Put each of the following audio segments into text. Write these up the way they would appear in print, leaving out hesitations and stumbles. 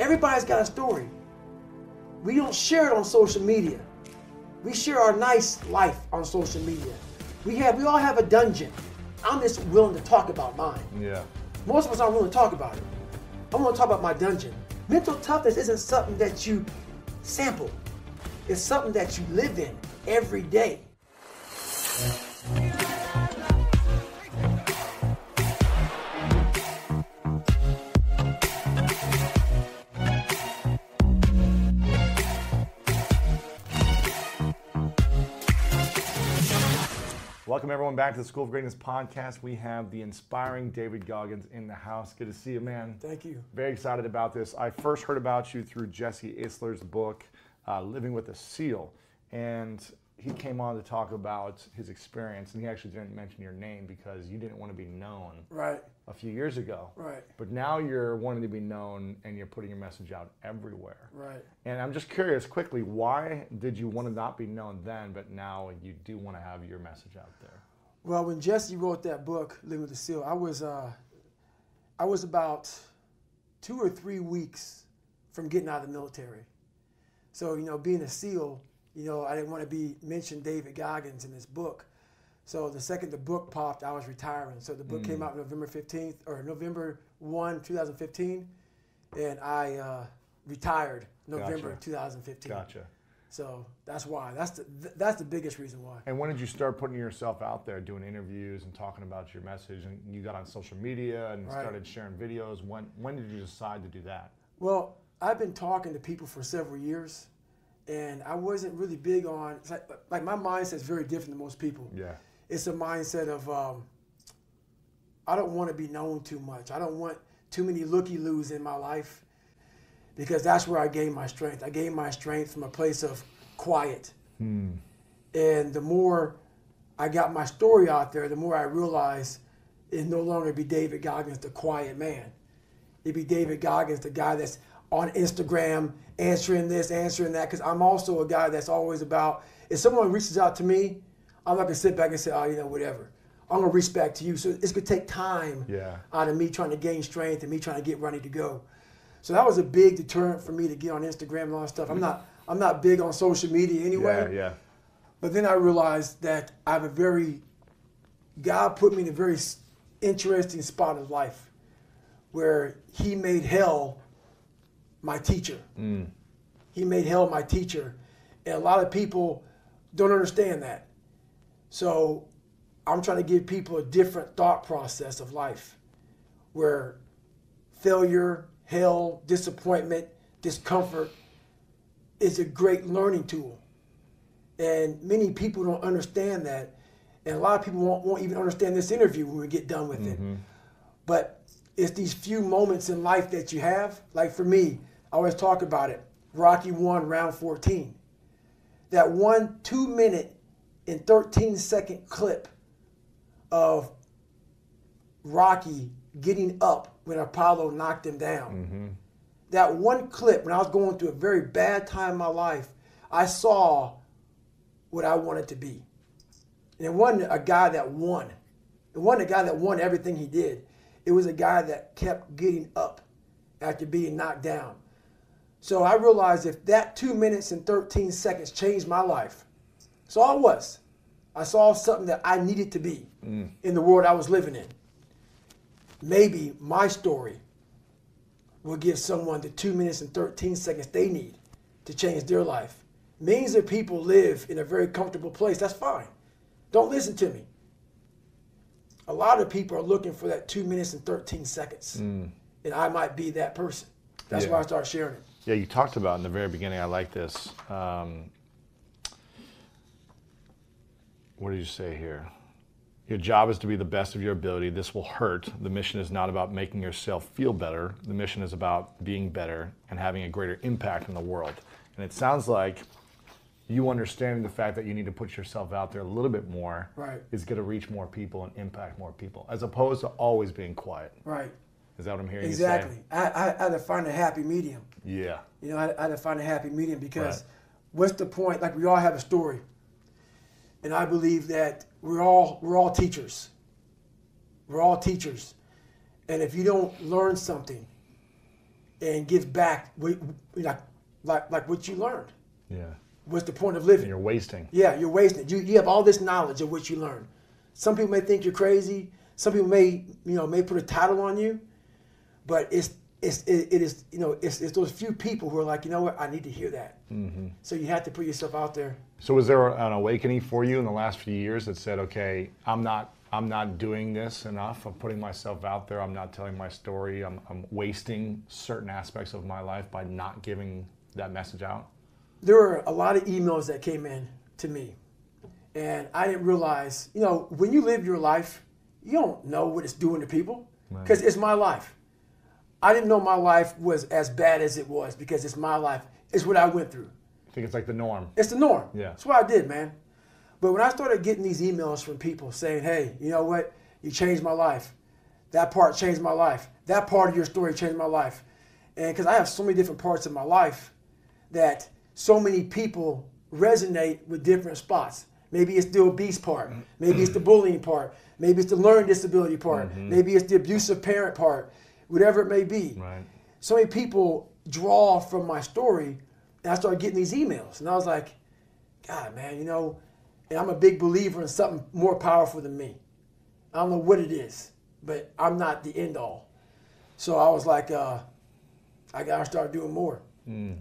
Everybody's got a story. We don't share it on social media. We share our nice life on social media. We all have a dungeon. I'm just willing to talk about mine. Yeah. Most of us aren't willing to talk about it. I want to talk about my dungeon. Mental toughness isn't something that you sample. It's something that you live in every day. Welcome everyone back to the School of Greatness podcast. We have the inspiring David Goggins in the house. Good to see you, man. Thank you. Very excited about this. I first heard about you through Jesse Isler's book, Living with a SEAL. And he came on to talk about his experience. And he actually didn't mention your name because you didn't want to be known a few years ago. Right. But now you're wanting to be known and you're putting your message out everywhere. Right. And I'm just curious quickly, why did you want to not be known then, but now you do want to have your message out there? Well, when Jesse wrote that book, Living with a SEAL, I was about 2 or 3 weeks from getting out of the military. So, being a SEAL, I didn't want to be mentioned David Goggins in this book. So the second the book popped, I was retiring. So the book came out November 15th, or November 1, 2015, and I retired November 2015. Gotcha. So that's why. That's the biggest reason why. And when did you start putting yourself out there, doing interviews and talking about your message? And you got on social media and started sharing videos. When did you decide to do that? Well, I've been talking to people for several years, and I wasn't really big on, like my mindset is very different than most people. Yeah. It's a mindset of, I don't want to be known too much. I don't want too many looky-loos in my life, because that's where I gained my strength. I gained my strength from a place of quiet. And the more I got my story out there, the more I realized it'd no longer be David Goggins, the quiet man. It'd be David Goggins, the guy that's on Instagram answering this, answering that, because I'm also a guy that's always about, if someone reaches out to me, I'm not going to sit back and say, oh, whatever. I'm going to reach back to you. So it's going to take time out of me trying to gain strength and me trying to get ready to go. So that was a big deterrent for me to get on Instagram and all that stuff. I'm not big on social media anyway. Yeah. But then I realized that God put me in a very interesting spot of life where he made hell my teacher. He made hell my teacher. And a lot of people don't understand that. So I'm trying to give people a different thought process of life where failure, hell, disappointment, discomfort is a great learning tool. And many people don't understand that. And a lot of people won't even understand this interview when we get done with it. But it's these few moments in life that you have. Like for me, I always talk about it. Rocky 1, round 14. That 1 2-minute and 13-second clip of Rocky getting up when Apollo knocked him down. That one clip, when I was going through a very bad time in my life, I saw what I wanted to be. And it wasn't a guy that won. It wasn't a guy that won everything he did. It was a guy that kept getting up after being knocked down. So I realized if that 2 minutes and 13 seconds changed my life, that's all it was. I saw something that I needed to be in the world I was living in. Maybe my story will give someone the 2 minutes and 13 seconds they need to change their life. Millions of people live in a very comfortable place. That's fine. Don't listen to me. A lot of people are looking for that 2 minutes and 13 seconds. And I might be that person. That's why I started sharing it. Yeah, you talked about in the very beginning, I like this. What did you say here? Your job is to be the best of your ability. This will hurt. The mission is not about making yourself feel better. The mission is about being better and having a greater impact in the world. And it sounds like you understanding the fact that you need to put yourself out there a little bit more is going to reach more people and impact more people, as opposed to always being quiet. Right. Is that what I'm hearing exactly. you say? I had to find a happy medium. Yeah. I had to find a happy medium because what's the point? Like, we all have a story. And I believe that we're all teachers. We're all teachers. And if you don't learn something and give back like what you learned. Yeah. What's the point of living? And you're wasting. Yeah, you're wasting it. You have all this knowledge of what you learned. Some people may think you're crazy. Some people may put a title on you, but it is those few people who are like, you know what, I need to hear that. Mm-hmm. So you have to put yourself out there. So was there an awakening for you in the last few years that said, okay, I'm not doing this enough. I'm putting myself out there. I'm not telling my story. I'm wasting certain aspects of my life by not giving that message out? There were a lot of emails that came in to me, and I didn't realize, when you live your life, you don't know what it's doing to people because it's my life. I didn't know my life was as bad as it was because it's my life. It's what I went through. I think it's like the norm. It's the norm. Yeah. That's what I did, man. But when I started getting these emails from people saying, hey, you know what? You changed my life. That part changed my life. That part of your story changed my life. And because I have so many different parts of my life that so many people resonate with different spots. Maybe it's the obese part. Maybe it's the bullying part. Maybe it's the learning disability part. Mm-hmm. Maybe it's the abusive parent part. Whatever it may be. Right. So many people draw from my story, and I started getting these emails. And I was like, God, man, and I'm a big believer in something more powerful than me. I don't know what it is, but I'm not the end all. So I was like, I got to start doing more.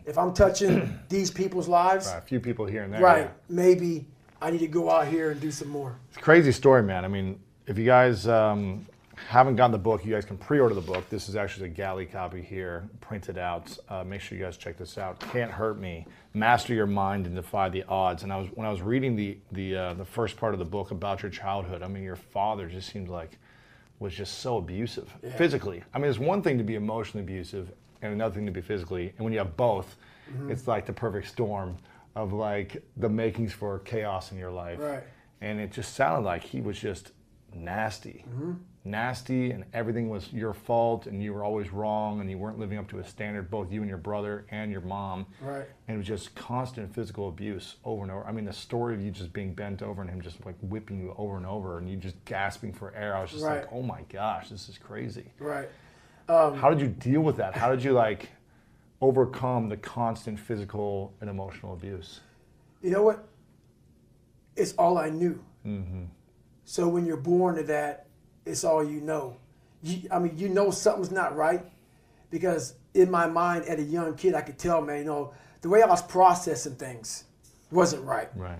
If I'm touching these people's lives, a few people here and there, right? Yeah. Maybe I need to go out here and do some more. It's a crazy story, man. I mean, if you guys haven't gotten the book, you guys can pre-order the book. This is actually a galley copy here, printed out. Make sure you guys check this out. Can't Hurt Me: Master Your Mind and Defy the Odds. And when I was reading the first part of the book about your childhood, I mean, your father just seemed like was just so abusive physically. I mean, it's one thing to be emotionally abusive and another thing to be physically. And when you have both, it's like the perfect storm of like the makings for chaos in your life. Right. And it just sounded like he was just nasty. Nasty, and everything was your fault, and you were always wrong, and you weren't living up to a standard, both you and your brother and your mom. Right. And it was just constant physical abuse over and over. I mean, the story of you just being bent over and him just like whipping you over and over, and you just gasping for air. I was just like, oh my gosh, this is crazy. Right. How did you deal with that? How did you like overcome the constant physical and emotional abuse? You know what? It's all I knew. Mm-hmm. So when you're born to that, it's all you know. You know something's not right because in my mind as a young kid, I could tell, man, the way I was processing things wasn't right. Right.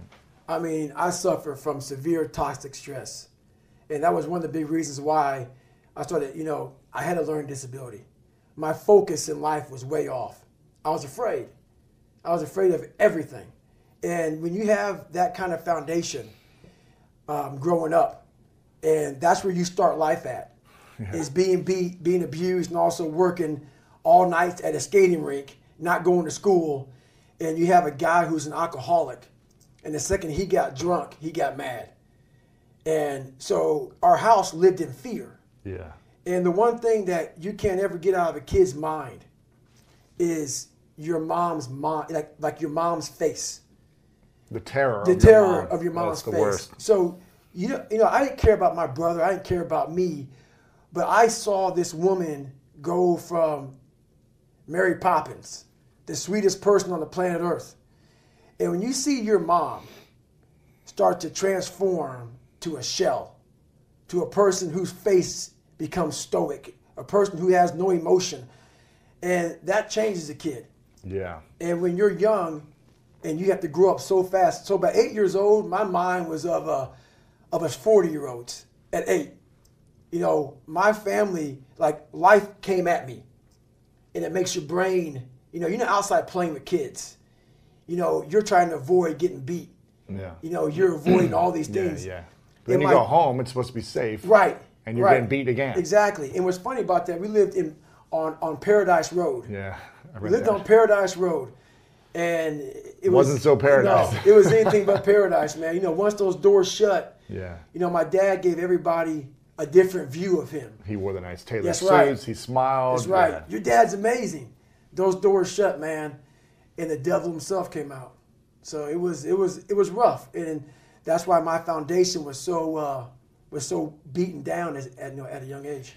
I mean, I suffer from severe toxic stress. And that was one of the big reasons why I started, I had a learning disability. My focus in life was way off. I was afraid. I was afraid of everything. And when you have that kind of foundation growing up, and that's where you start life at, is being abused and also working all night at a skating rink, not going to school, and you have a guy who's an alcoholic, and the second he got drunk, he got mad. And so our house lived in fear. Yeah. And the one thing that you can't ever get out of a kid's mind is your mom's mind, like your mom's face. The terror of your mom's face. That's the worst. So I didn't care about my brother. I didn't care about me. But I saw this woman go from Mary Poppins, the sweetest person on the planet Earth. And when you see your mom start to transform to a shell, to a person whose face becomes stoic, a person who has no emotion, and that changes a kid. Yeah. And when you're young and you have to grow up so fast. So by 8 years old, my mind was of us 40-year-olds at 8. My family, like life came at me, and it makes your brain, you're not outside playing with kids. You're trying to avoid getting beat. Yeah. You're avoiding all these things. Yeah. But then you go home, it's supposed to be safe. Right. And you're getting beat again. Exactly. And what's funny about that, we lived on Paradise Road. Yeah. We lived on Paradise Road. And it wasn't so paradise. No, it was anything but paradise, man. Once those doors shut, my dad gave everybody a different view of him. He wore the nice tailored suits. Right. He smiled. That's right. Yeah. Your dad's amazing. Those doors shut, man, and the devil himself came out. So it was rough, and that's why my foundation was so beaten down at a young age.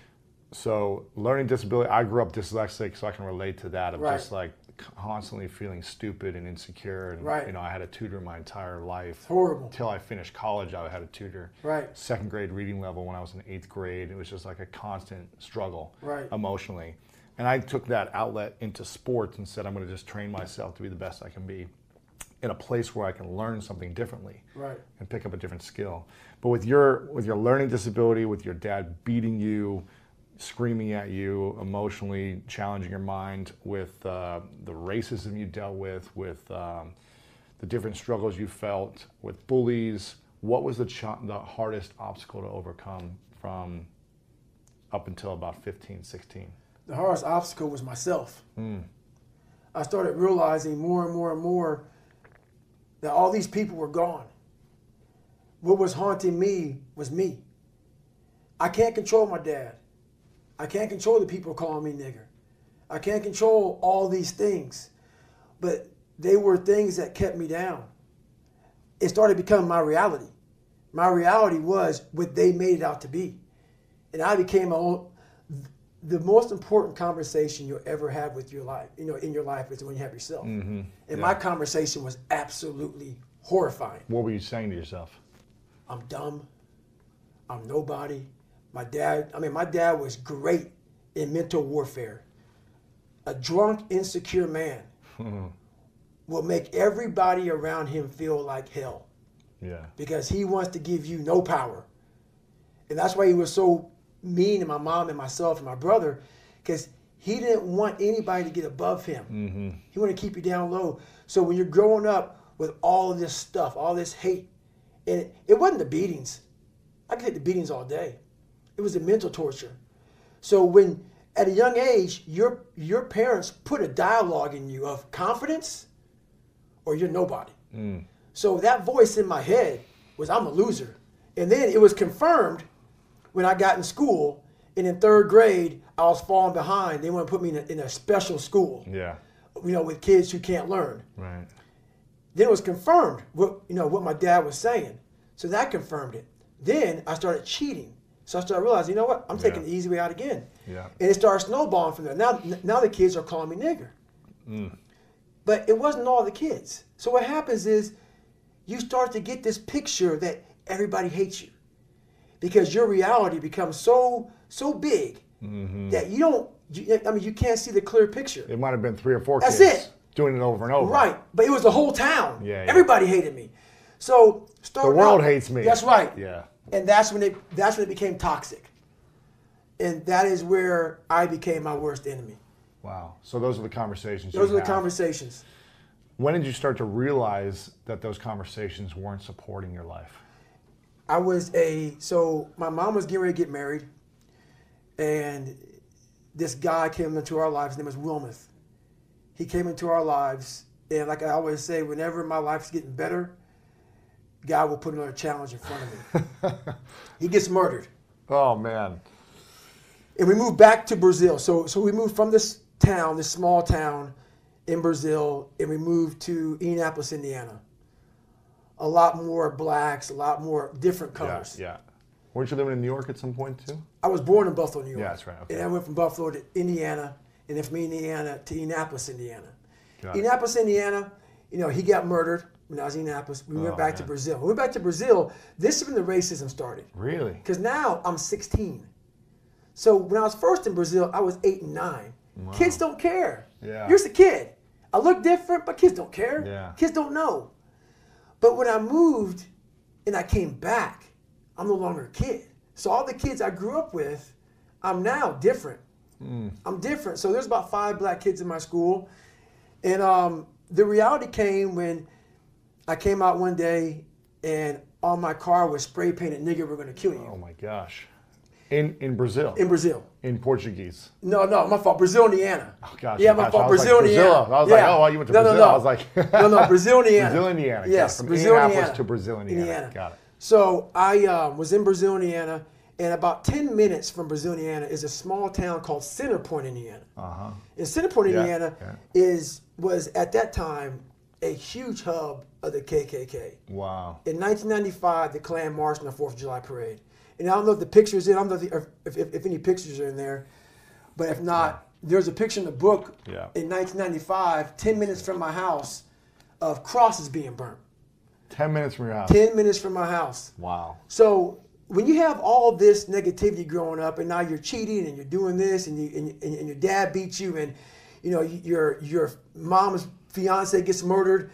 So learning disability, I grew up dyslexic, so I can relate to that of Right. just like constantly feeling stupid and insecure. And, Right. you know, I had a tutor my entire life. Horrible. Until I finished college, I had a tutor. Right. Second grade reading level when I was in 8th grade. It was just like a constant struggle Right. emotionally. And I took that outlet into sports and said, I'm going to just train myself to be the best I can be in a place where I can learn something differently. Right. And pick up a different skill. But with your learning disability, with your dad beating you, screaming at you, emotionally challenging your mind, with the racism you dealt with the different struggles you felt, with bullies, what was the hardest obstacle to overcome from up until about 15, 16? The hardest obstacle was myself. I started realizing more and more and more that all these people were gone. What was haunting me was me. I can't control my dad. I can't control the people calling me nigger. I can't control all these things. But they were things that kept me down. It started becoming my reality. My reality was what they made it out to be. And I became the most important conversation you'll ever have with your life, in your life, is when you have yourself. Mm-hmm. And my conversation was absolutely horrifying. What were you saying to yourself? I'm dumb. I'm nobody. My dad was great in mental warfare. A drunk, insecure man will make everybody around him feel like hell. Yeah. Because he wants to give you no power. And that's why he was so mean to my mom and myself and my brother, because he didn't want anybody to get above him. Mm-hmm. He wanted to keep you down low. So when you're growing up with all of this stuff, all this hate, and it wasn't the beatings. I could take the beatings all day. It was the mental torture. So when, at a young age, your parents put a dialogue in you of confidence or you're nobody. So that voice in my head was, I'm a loser. And then it was confirmed when I got in school, and in 3rd grade, I was falling behind. They want to put me in a special school. Yeah. With kids who can't learn. Right. Then it was confirmed what my dad was saying. So that confirmed it. Then I started cheating. So I started realizing, you know what? I'm taking the easy way out again. Yeah. And it started snowballing from there. Now the kids are calling me nigger. But it wasn't all the kids. So what happens is you start to get this picture that everybody hates you. Because your reality becomes so big that you can't see the clear picture. It might have been 3 or 4 That's kids it. doing it over and over. Right, but it was the whole town. Yeah. Everybody hated me. So The world hates me. That's right. Yeah. And that's when it became toxic. And that is where I became my worst enemy. Wow. So those are the conversations Those you are the have. conversations. When did you start to realize that those conversations weren't supporting your life? So my mom was getting ready to get married, and this guy came into our lives. His name was Wilmuth. He came into our lives, and like I always say, whenever my life's getting better, God will put another challenge in front of me. He gets murdered. Oh, man. And we moved back to Brazil. So we moved from this small town in Brazil, and we moved to Indianapolis, Indiana. A lot more blacks, a lot more different colors. Yeah. Weren't you living in New York at some point, too? I was born in Buffalo, New York. Yeah, that's right. Okay. And I went from Buffalo to Indiana, and then from Indiana to Indianapolis, Indiana. Got it. Indianapolis, Indiana, he got murdered when I was in Indianapolis. We went back to Brazil. When we went back to Brazil, this is when the racism started. Really? Because now I'm 16. So when I was first in Brazil, I was 8 and 9. Wow. Kids don't care. Yeah. You're just a kid. I look different, but kids don't care. Yeah. Kids don't know. But when I moved and I came back, I'm no longer a kid. So all the kids I grew up with, I'm now different. I'm different. So there's about 5 black kids in my school. And the reality came when I came out one day and on my car was spray painted, "Nigger, we're going to kill you." Oh, my gosh. In Brazil? In Brazil. In Portuguese? No, my fault. Brazil, Indiana. Oh, gosh. Yeah, my fault. Brazil, Indiana. I was like, oh, well, you went to Brazil. No. I was like... no, Brazil, Indiana. Brazil, Indiana. Yes, From Brazil, Indianapolis Indiana. to Brazil, Indiana. Got it. So I was in Brazil, Indiana, and about 10 minutes from Brazil, Indiana is a small town called Center Point, Indiana. Uh-huh. And Center Point, Indiana Yeah. was at that time a huge hub of the KKK. Wow. In 1995, the Klan marched on the 4th of July parade. And I don't know if the picture's in. I don't know if any pictures are in there. But if not, there's a picture in the book in 1995, 10 minutes from my house, of crosses being burnt. 10 minutes from your house? 10 minutes from my house. Wow. So when you have all this negativity growing up, and now you're cheating and you're doing this, and your dad beats you, and your mom's fiance gets murdered,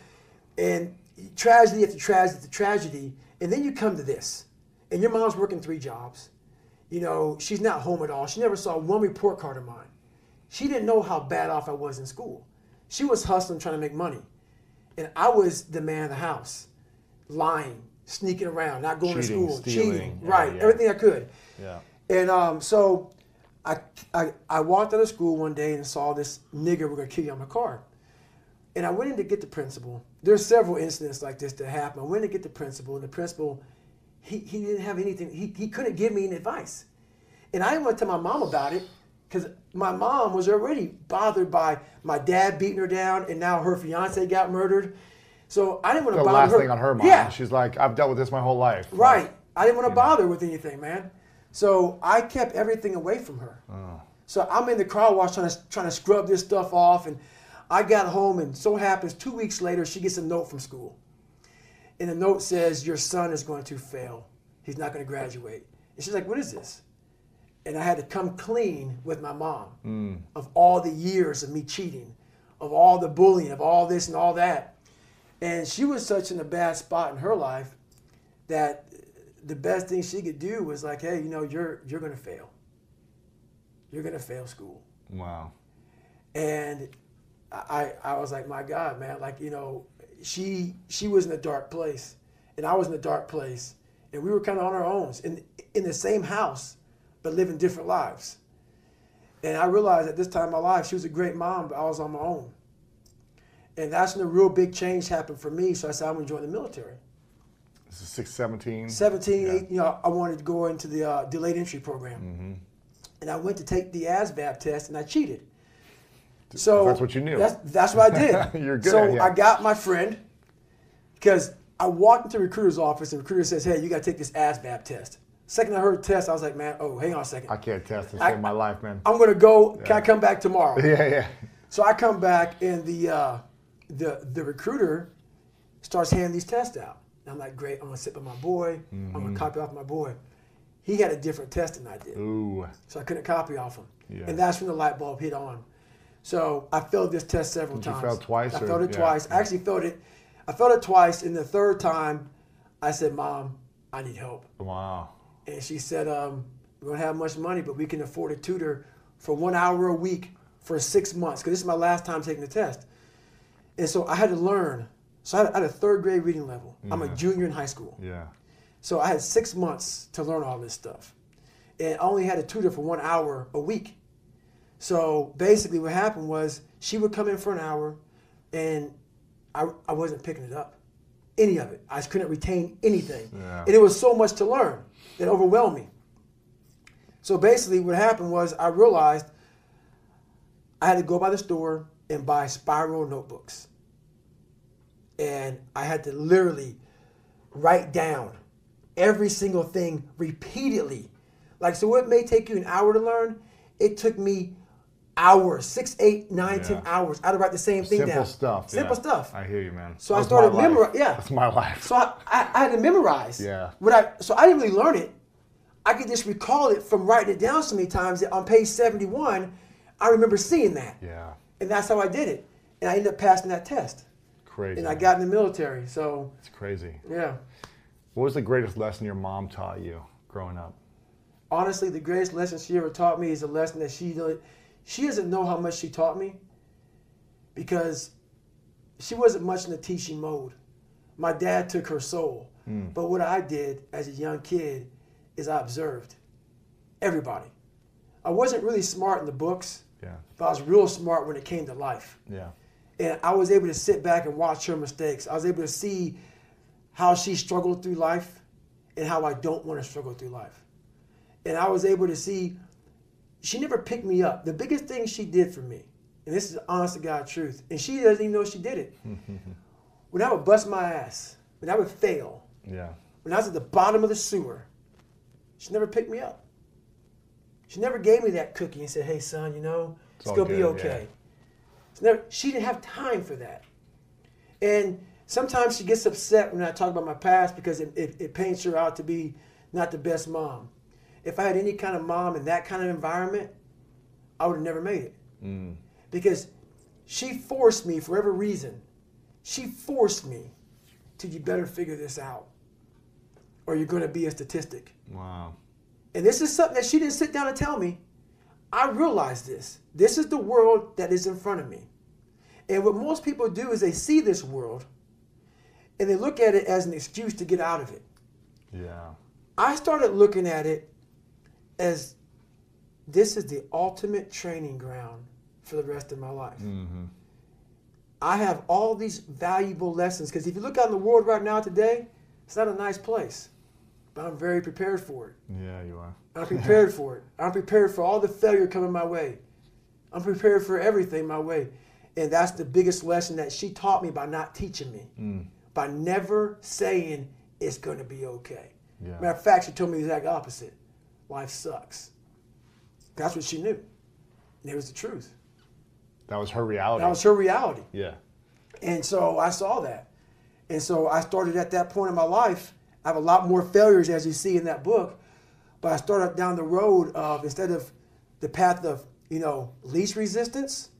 and tragedy after tragedy after tragedy, and then you come to this, and your mom's working 3 jobs. She's not home at all. She never saw one report card of mine. She didn't know how bad off I was in school. She was hustling, trying to make money. And I was the man of the house, lying, sneaking around, not going to school, cheating, right, everything I could. Yeah. And so I walked out of school one day and saw this nigger, we're going to kill you on my car. And I went in to get the principal. There's several incidents like this that happen. I went to get the principal, and the principal, he didn't have anything. He couldn't give me any advice. And I didn't want to tell my mom about it because my mom was already bothered by my dad beating her down, and now her fiance got murdered. So I didn't want to bother her. The last thing on her mind. Yeah. She's like, I've dealt with this my whole life. Right. I didn't want to bother her with anything, man. So I kept everything away from her. Oh. So I'm in the car wash trying to scrub this stuff off, and I got home, and so happens 2 weeks later, she gets a note from school. And the note says, your son is going to fail. He's not going to graduate. And she's like, what is this? And I had to come clean with my mom of all the years of me cheating, of all the bullying, of all this and all that. And she was such in a bad spot in her life that the best thing she could do was like, hey, you're going to fail. You're going to fail school. Wow. And I was like, my God, man, like, she was in a dark place, and I was in a dark place, and we were kind of on our own in the same house, but living different lives. And I realized at this time in my life, she was a great mom, but I was on my own. And that's when a real big change happened for me. So I said, I'm going to join the military. This is 17? 17, yeah. I wanted to go into the delayed entry program. Mm-hmm. And I went to take the ASVAB test, and I cheated. So that's what you knew. That's what I did. You're good. So I got my friend, because I walked into the recruiter's office, and the recruiter says, hey, you got to take this ASVAB test. Second I heard the test, I was like, man, hang on a second. I can't test this in my life, man. I'm going to go. Can I come back tomorrow? Yeah. So I come back, and the recruiter starts handing these tests out. And I'm like, great, I'm going to sit with my boy. Mm-hmm. I'm going to copy off my boy. He had a different test than I did. Ooh. So I couldn't copy off him. Yeah. And that's when the light bulb hit on. So I failed this test several times. You failed twice? I failed it twice. I actually failed it. I failed it twice. And the third time, I said, Mom, I need help. Wow. And she said, we don't have much money, but we can afford a tutor for 1 hour a week for 6 months, because this is my last time taking the test. And so I had to learn. So I had a 3rd grade reading level. Yeah. I'm a junior in high school. Yeah. So I had 6 months to learn all this stuff. And I only had a tutor for 1 hour a week. So basically what happened was she would come in for an hour, and I wasn't picking it up, any of it. I just couldn't retain anything. Yeah. And it was so much to learn that overwhelmed me. So basically what happened was I realized I had to go by the store and buy spiral notebooks. And I had to literally write down every single thing repeatedly. Like, so it may take you an hour to learn. It took me hours, 6, 8, 9, 10 hours. I had to write the same thing down. Simple stuff. I hear you, man. So I started memorizing. Yeah. That's my life. So I had to memorize. Yeah. So I didn't really learn it. I could just recall it from writing it down so many times that on page 71, I remember seeing that. Yeah. And that's how I did it. And I ended up passing that test. Crazy. And I got in the military. So it's crazy. Yeah. What was the greatest lesson your mom taught you growing up? Honestly, the greatest lesson she ever taught me is a lesson that she doesn't know how much she taught me, because she wasn't much in the teaching mode. My dad took her soul. But what I did as a young kid is I observed everybody. I wasn't really smart in the books, but I was real smart when it came to life. Yeah. And I was able to sit back and watch her mistakes. I was able to see how she struggled through life and how I don't want to struggle through life. And I was able to see she never picked me up. The biggest thing she did for me, and this is honest to God truth, and she doesn't even know she did it. When I would bust my ass, when I would fail, when I was at the bottom of the sewer, She never picked me up. She never gave me that cookie and said, hey, son, you know, it's going to be okay. Yeah. She didn't have time for that. And sometimes she gets upset when I talk about my past because it paints her out to be not the best mom. If I had any kind of mom in that kind of environment, I would have never made it. Because she forced me, for every reason, she forced me to, you better figure this out or you're going to be a statistic. Wow. And this is something that she didn't sit down and tell me. I realized this. This is the world that is in front of me. And what most people do is they see this world and they look at it as an excuse to get out of it. Yeah. I started looking at it as this is the ultimate training ground for the rest of my life. Mm-hmm. I have all these valuable lessons because if you look out in the world right now today, it's not a nice place. But I'm very prepared for it. Yeah, you are. I'm prepared for it. I'm prepared for all the failure coming my way. I'm prepared for everything my way. And that's the biggest lesson that she taught me by not teaching me. By never saying it's going to be okay. Yeah. Matter of fact, she told me the exact opposite. Life sucks. That's what she knew. And it was the truth. That was her reality. That was her reality. Yeah. And so I saw that. And so I started at that point in my life. I have a lot more failures, as you see in that book. But I started down the road of, instead of the path of, least resistance,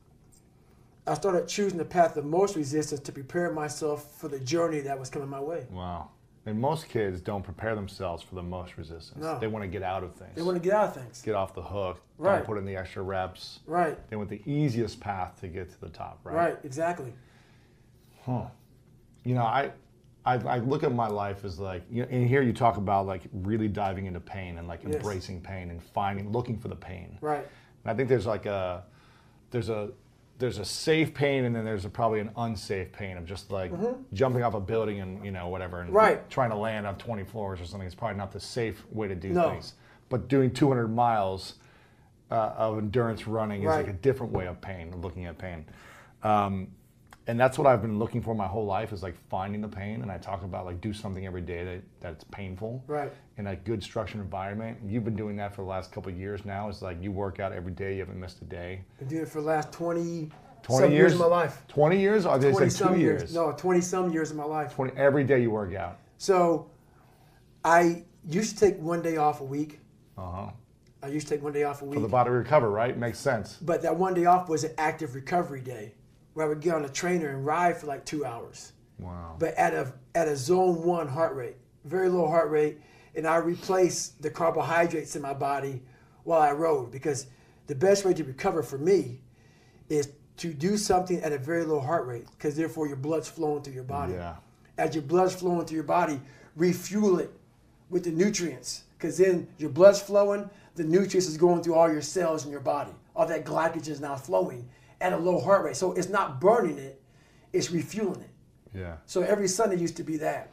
I started choosing the path of most resistance to prepare myself for the journey that was coming my way. Wow. And most kids don't prepare themselves for the most resistance. No. They want to get out of things. They want to get out of things. Get off the hook. Right. Don't put in the extra reps. Right. They want the easiest path to get to the top, right? Right, exactly. Huh. I look at my life as like, and here you talk about like really diving into pain and like embracing pain and looking for the pain. Right. And I think there's like there's a safe pain and then there's probably an unsafe pain of just like jumping off a building and whatever and trying to land on 20 floors or something. It's probably not the safe way to do things. But doing 200 miles of endurance running is like a different way of pain, looking at pain. And that's what I've been looking for my whole life is like finding the pain. And I talk about like do something every day that's painful. Right. In a good structured environment. You've been doing that for the last couple of years now. It's like you work out every day. You haven't missed a day. Been doing it for the last 20 years of my life. 20 years? Or did they say 2 years? No, 20-some years of my life. Every day you work out. So I used to take one day off a week. Uh-huh. I used to take one day off a week. For the body to recover, right? Makes sense. But that one day off was an active recovery day where I would get on a trainer and ride for like 2 hours. Wow. But at a zone 1 heart rate, very low heart rate, and I replaced the carbohydrates in my body while I rode because the best way to recover for me is to do something at a very low heart rate because therefore your blood's flowing through your body. Yeah. As your blood's flowing through your body, refuel it with the nutrients because then your blood's flowing, the nutrients is going through all your cells in your body. All that glycogen is now flowing at a low heart rate. So it's not burning it, it's refueling it. Yeah. So every Sunday used to be that.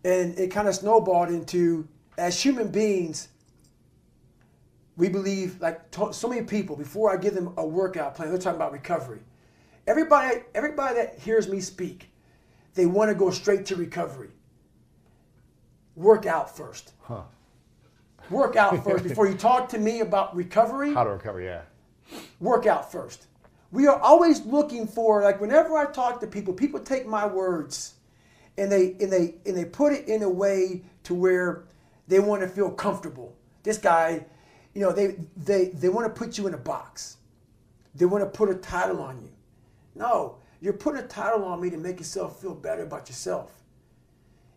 And it kind of snowballed into, as human beings, we believe, like so many people, before I give them a workout plan, they're talking about recovery. Everybody that hears me speak, they want to go straight to recovery. Work out first. Huh. Work out first. Before you talk to me about recovery. How to recover, yeah. Work out first. We are always looking for, like whenever I talk to people take my words and they put it in a way to where they want to feel comfortable. This guy, they want to put you in a box. They want to put a title on you. No, you're putting a title on me to make yourself feel better about yourself.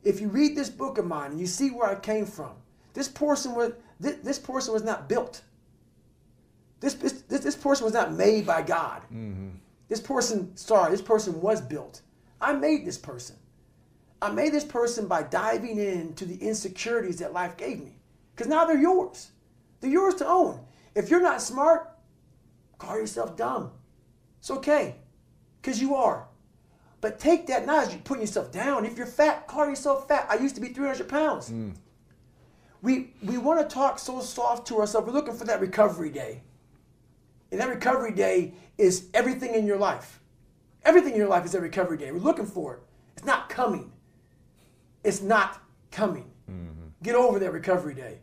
If you read this book of mine and you see where I came from, this person was not built. This person was not made by God. Mm-hmm. This person was built. I made this person. I made this person by diving into the insecurities that life gave me. Because now they're yours. They're yours to own. If you're not smart, call yourself dumb. It's okay. Because you are. But take that not as you're putting yourself down. If you're fat, call yourself fat. I used to be 300 pounds. Mm. We want to talk so soft to ourselves. We're looking for that recovery day. And that recovery day is everything in your life. Everything in your life is a recovery day. We're looking for it. It's not coming. It's not coming. Mm-hmm. Get over that recovery day.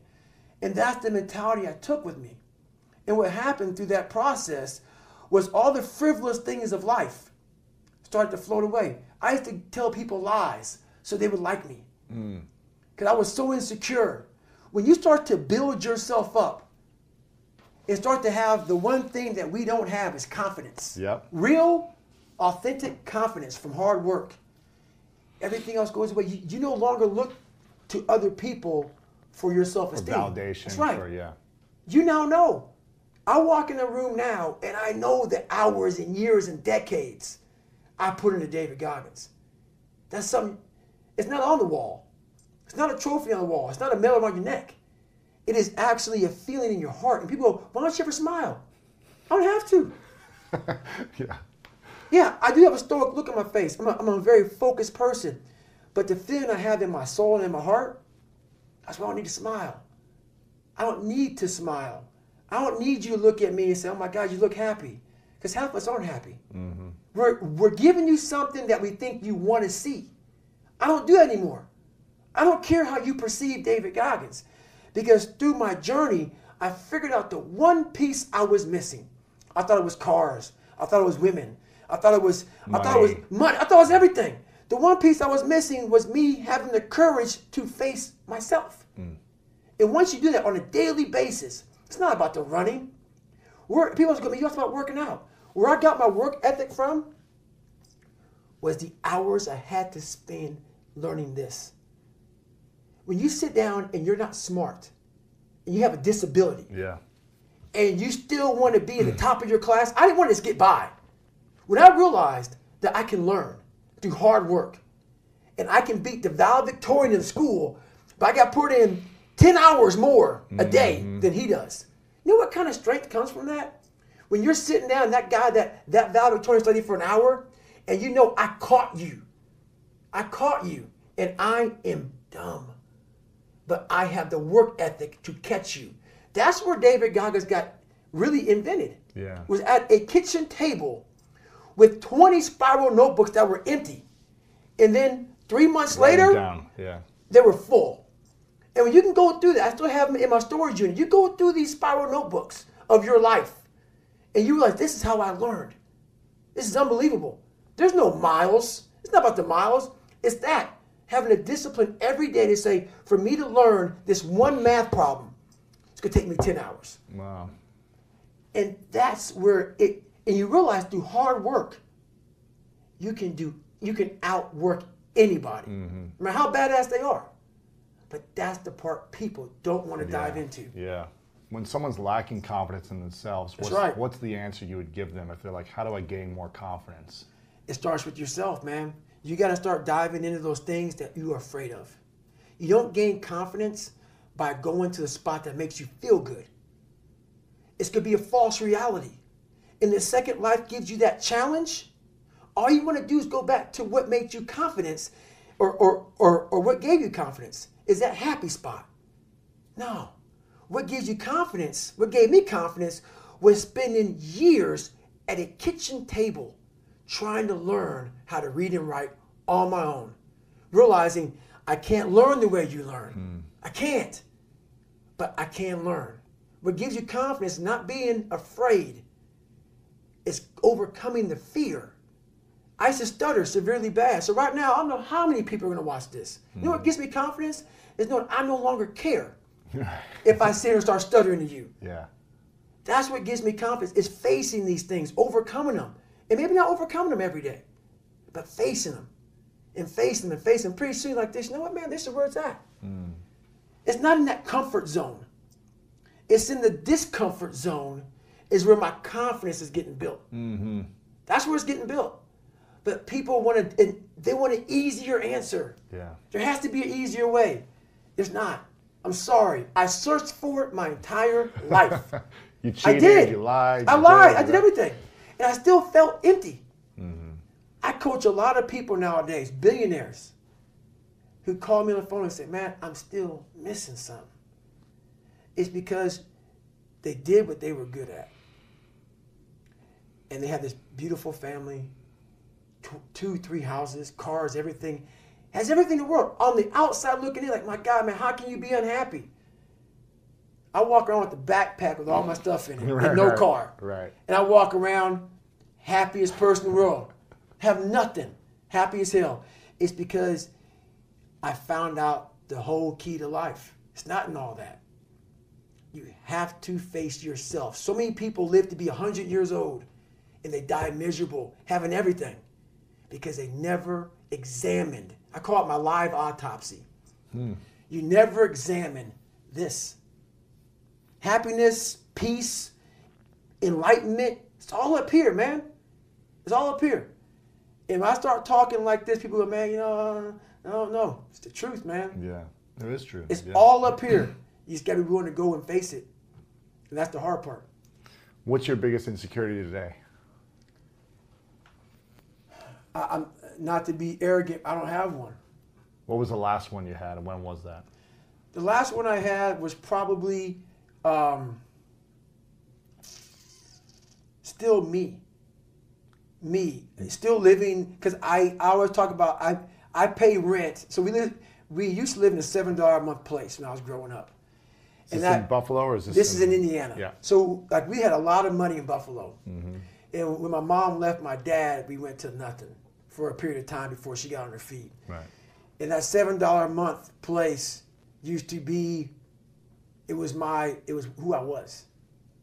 And that's the mentality I took with me. And what happened through that process was all the frivolous things of life started to float away. I used to tell people lies so they would like me. Because I was so insecure. When you start to build yourself up and start to have the one thing that we don't have is confidence. Yep. Real, authentic confidence from hard work. Everything else goes away. You no longer look to other people for your self-esteem. For validation. That's right. Yeah. You now know. I walk in a room now and I know the hours and years and decades I put into David Goggins. That's something, it's not on the wall. It's not a trophy on the wall. It's not a medal around your neck. It is actually a feeling in your heart. And people go, why don't you ever smile? I don't have to. Yeah. Yeah, I do have a stoic look on my face. I'm a very focused person. But the feeling I have in my soul and in my heart, that's why I don't need to smile. I don't need to smile. I don't need you to look at me and say, oh my God, you look happy. Because half of us aren't happy. Mm-hmm. We're giving you something that we think you want to see. I don't do that anymore. I don't care how you perceive David Goggins. Because through my journey, I figured out the one piece I was missing. I thought it was cars. I thought it was women. I thought it was money. I thought it was everything. The one piece I was missing was me having the courage to face myself. And once you do that on a daily basis, it's not about the running. People are going to be, you about working out. Where I got my work ethic from was the hours I had to spend learning this. When you sit down and you're not smart, and you have a disability, and you still want to be at the top of your class, I didn't want to just get by. When I realized that I can learn through hard work, and I can beat the valedictorian in school, but I got put in 10 hours more a day than he does. You know what kind of strength comes from that? When you're sitting down, that guy, that valedictorian studied for an hour, and you know, I caught you, and I am dumb. But I have the work ethic to catch you. That's where David Goggins got really invented. Yeah. Was at a kitchen table with 20 spiral notebooks that were empty. And then 3 months later, they were full. And when you can go through that, I still have them in my storage unit. You go through these spiral notebooks of your life, and you realize this is how I learned. This is unbelievable. There's no miles. It's not about the miles. It's that. Having a discipline every day to say, for me to learn this one math problem, it's going to take me 10 hours. Wow. And that's where and you realize through hard work, you can outwork anybody, no matter how badass they are. But that's the part people don't want to dive into. Yeah. When someone's lacking confidence in themselves, what's the answer you would give them if they're like, how do I gain more confidence? It starts with yourself, man. You got to start diving into those things that you are afraid of. You don't gain confidence by going to the spot that makes you feel good. It's going to be a false reality. And the second life gives you that challenge, all you want to do is go back to what made you confidence or what gave you confidence. Is that happy spot? No. What gives you confidence, what gave me confidence, was spending years at a kitchen table trying to learn how to read and write on my own. Realizing I can't learn the way you learn. I can't. But I can learn. What gives you confidence is not being afraid. It's overcoming the fear. I used to stutter severely bad. So right now, I don't know how many people are going to watch this. You know what gives me confidence? Is knowing I no longer care if I sit here and start stuttering to you. Yeah. That's what gives me confidence, is facing these things, overcoming them. And maybe not overcoming them every day, but facing them and facing them and facing them. Pretty soon like this, you know what, man, this is where it's at. It's not in that comfort zone. It's in the discomfort zone is where my confidence is getting built. That's where it's getting built. But people want an easier answer. Yeah. There has to be an easier way. There's not. I'm sorry. I searched for it my entire life. You cheated, I did. You lied. I lied. I did everything. And I still felt empty. I coach a lot of people nowadays, billionaires, who call me on the phone and say, man, I'm still missing something. It's because they did what they were good at. And they have this beautiful family, 2, 3 houses, cars, everything. Has everything in the world. On the outside looking in, like, my God, man, how can you be unhappy? I walk around with the backpack with all my stuff in it, Right, and no right, car. Right. And I walk around happiest person in the world. Have nothing. Happy as hell. It's because I found out the whole key to life. It's not in all that. You have to face yourself. So many people live to be 100 years old and they die miserable, having everything, because they never examined. I call it my live autopsy. You never examine this. Happiness, peace, enlightenment, it's all up here, man. It's all up here. And when I start talking like this, people go, man, no. It's the truth, man. Yeah, it is true. It's all up here. You just got to be willing to go and face it. And that's the hard part. What's your biggest insecurity today? I'm not to be arrogant, I don't have one. What was the last one you had, and when was that? The last one I had was probably still me. Still living, because I always talk about, I pay rent. So we used to live in a $7 a month place when I was growing up. Is this in Buffalo, or is this? This is in Indiana. Yeah. So like we had a lot of money in Buffalo. Mm-hmm. And when my mom left my dad, we went to nothing for a period of time before she got on her feet. Right. And that $7 a month place used to be, it was who I was.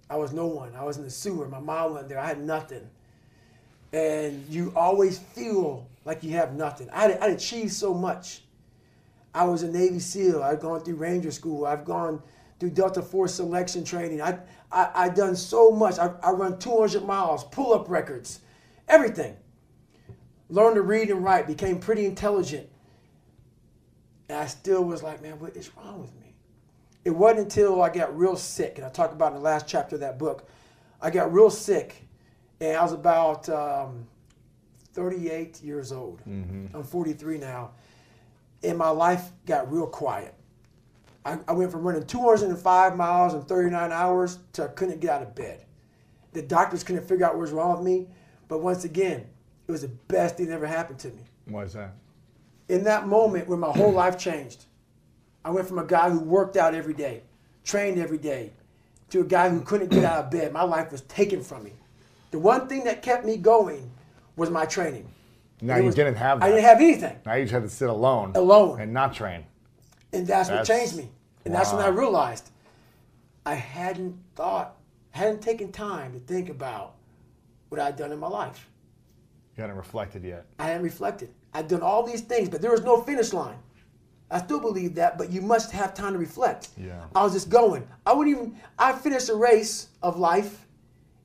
I was no one. I was in the sewer. My mom went there. I had nothing. And you always feel like you have nothing. I'd achieved so much. I was a Navy SEAL. I've gone through Ranger School. I've gone through Delta Force selection training. I've done so much. I run 200 miles, pull-up records, everything. Learned to read and write, became pretty intelligent. And I still was like, man, what is wrong with me? It wasn't until I got real sick, and I talk about in the last chapter of that book, I got real sick, and I was about 38 years old. Mm-hmm. I'm 43 now, and my life got real quiet. I went from running 205 miles in 39 hours to I couldn't get out of bed. The doctors couldn't figure out what was wrong with me, but once again, it was the best thing that ever happened to me. Why is that? In that moment when my whole life changed, I went from a guy who worked out every day, trained every day, to a guy who couldn't get out of bed. My life was taken from me. The one thing that kept me going was my training. Now you didn't have that. I didn't have anything. Now you just had to sit alone. Alone. And not train. And that's what changed me. And that's when I realized I hadn't taken time to think about what I'd done in my life. You hadn't reflected yet. I hadn't reflected. I'd done all these things, but there was no finish line. I still believe that, but you must have time to reflect. Yeah. I was just going. I finished a race of life,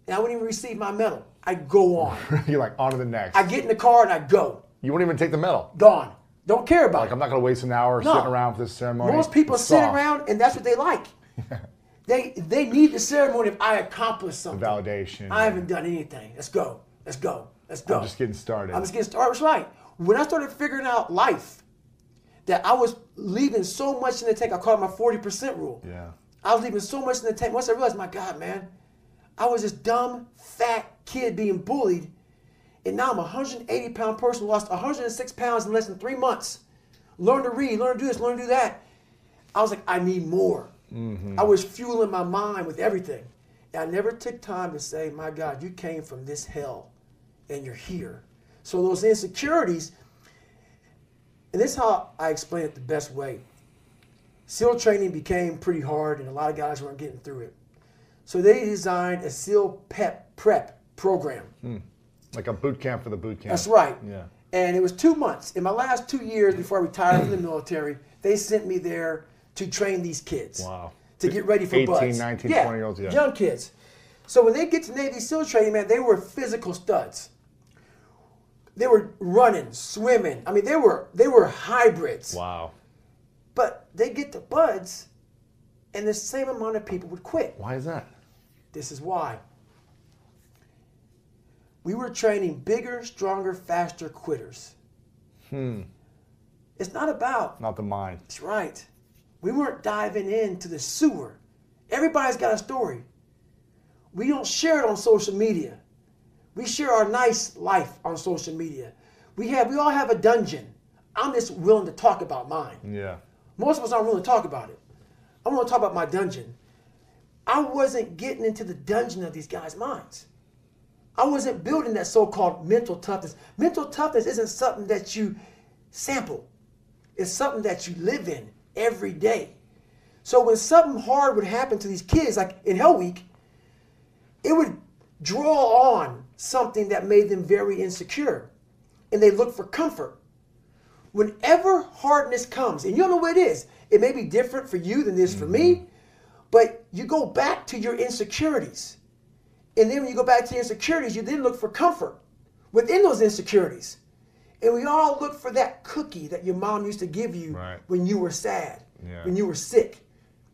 and I wouldn't even receive my medal. I'd go on. You're like, on to the next. I get in the car and I go. You wouldn't even take the medal. Gone. Don't care about it. I'm not going to waste an hour sitting around for this ceremony. Most people sit around, and that's what they like. They need the ceremony if I accomplish something. The validation. I haven't done anything. Let's go. Let's go. Let's go. I'm just getting started. I'm just getting started. That's right. When I started figuring out life, that I was leaving so much in the tank. I call it my 40% rule. Yeah. I was leaving so much in the tank. Once I realized, my God, man, I was this dumb, fat kid being bullied. And now I'm a 180-pound person, lost 106 pounds in less than 3 months. Learn to read, learn to do this, learn to do that. I was like, I need more. Mm-hmm. I was fueling my mind with everything. And I never took time to say, my God, you came from this hell and you're here. So those insecurities, and this is how I explain it the best way. SEAL training became pretty hard and a lot of guys weren't getting through it. So they designed a SEAL prep program. Like a boot camp for the boot camp. That's right. Yeah. And it was 2 months. In my last 2 years before I retired from the military, they sent me there to train these kids. Wow. To get ready for 18, buds. 19, 20-year-olds, yeah. Young kids. So when they get to Navy SEAL training, man, they were physical studs. They were running, swimming. I mean, they were hybrids. Wow. But they get to buds, and the same amount of people would quit. Why is that? This is why. We were training bigger, stronger, faster quitters. It's not about... Not the mind. That's right. We weren't diving into the sewer. Everybody's got a story. We don't share it on social media. We share our nice life on social media. We all have a dungeon. I'm just willing to talk about mine. Yeah. Most of us aren't willing to talk about it. I'm willing to talk about my dungeon. I wasn't getting into the dungeon of these guys' minds. I wasn't building that so-called mental toughness. Mental toughness isn't something that you sample. It's something that you live in every day. So when something hard would happen to these kids, like in Hell Week, it would draw on something that made them very insecure. And they look for comfort. Whenever hardness comes, and you don't know what it is, it may be different for you than it is for me, but you go back to your insecurities. And then when you go back to your insecurities, you then look for comfort within those insecurities. And we all look for that cookie that your mom used to give you when you were sad, when you were sick.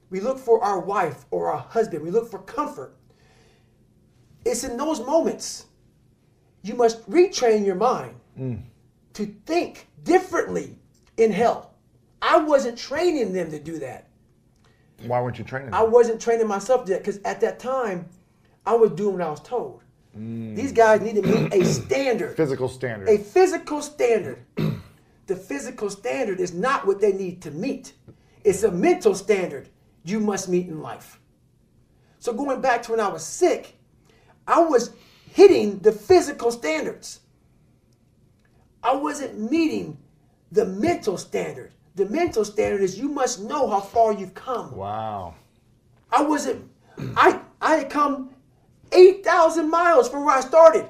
We look for our wife or our husband. We look for comfort. It's in those moments you must retrain your mind to think differently in hell. I wasn't training them to do that. Why weren't you training them? I wasn't training myself yet because at that time, I was doing what I was told. These guys need to meet a standard. Physical standard. A physical standard. The physical standard is not what they need to meet. It's a mental standard you must meet in life. So going back to when I was sick, I was hitting the physical standards. I wasn't meeting the mental standard. The mental standard is you must know how far you've come. Wow. I had come 8,000 miles from where I started.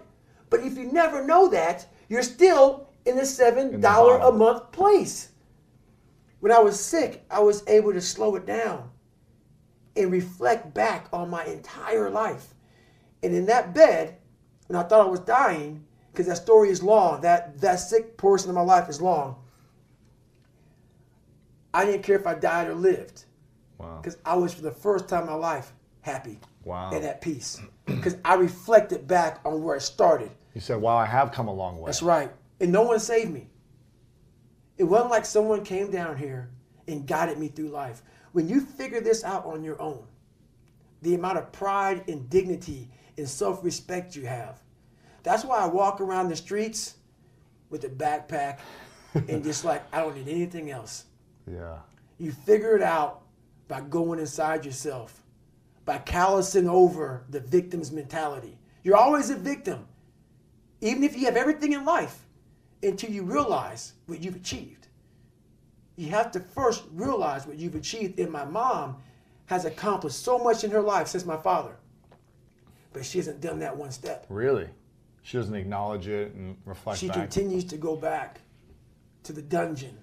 But if you never know that, you're still in the $7 a month place. When I was sick, I was able to slow it down and reflect back on my entire life. And in that bed, when I thought I was dying, because that story is long, that sick portion of my life is long, I didn't care if I died or lived. Wow. Because I was, for the first time in my life, happy. Wow. And at peace. Because I reflected back on where I started. You said, wow, I have come a long way. That's right. And no one saved me. It wasn't like someone came down here and guided me through life. When you figure this out on your own, the amount of pride and dignity and self-respect you have. That's why I walk around the streets with a backpack and just like, I don't need anything else. Yeah. You figure it out by going inside yourself, by callousing over the victim's mentality. You're always a victim, even if you have everything in life, until you realize what you've achieved. You have to first realize what you've achieved. And my mom has accomplished so much in her life since my father, but she hasn't done that one step. Really? She doesn't acknowledge it and reflect back? She continues to go back to the dungeon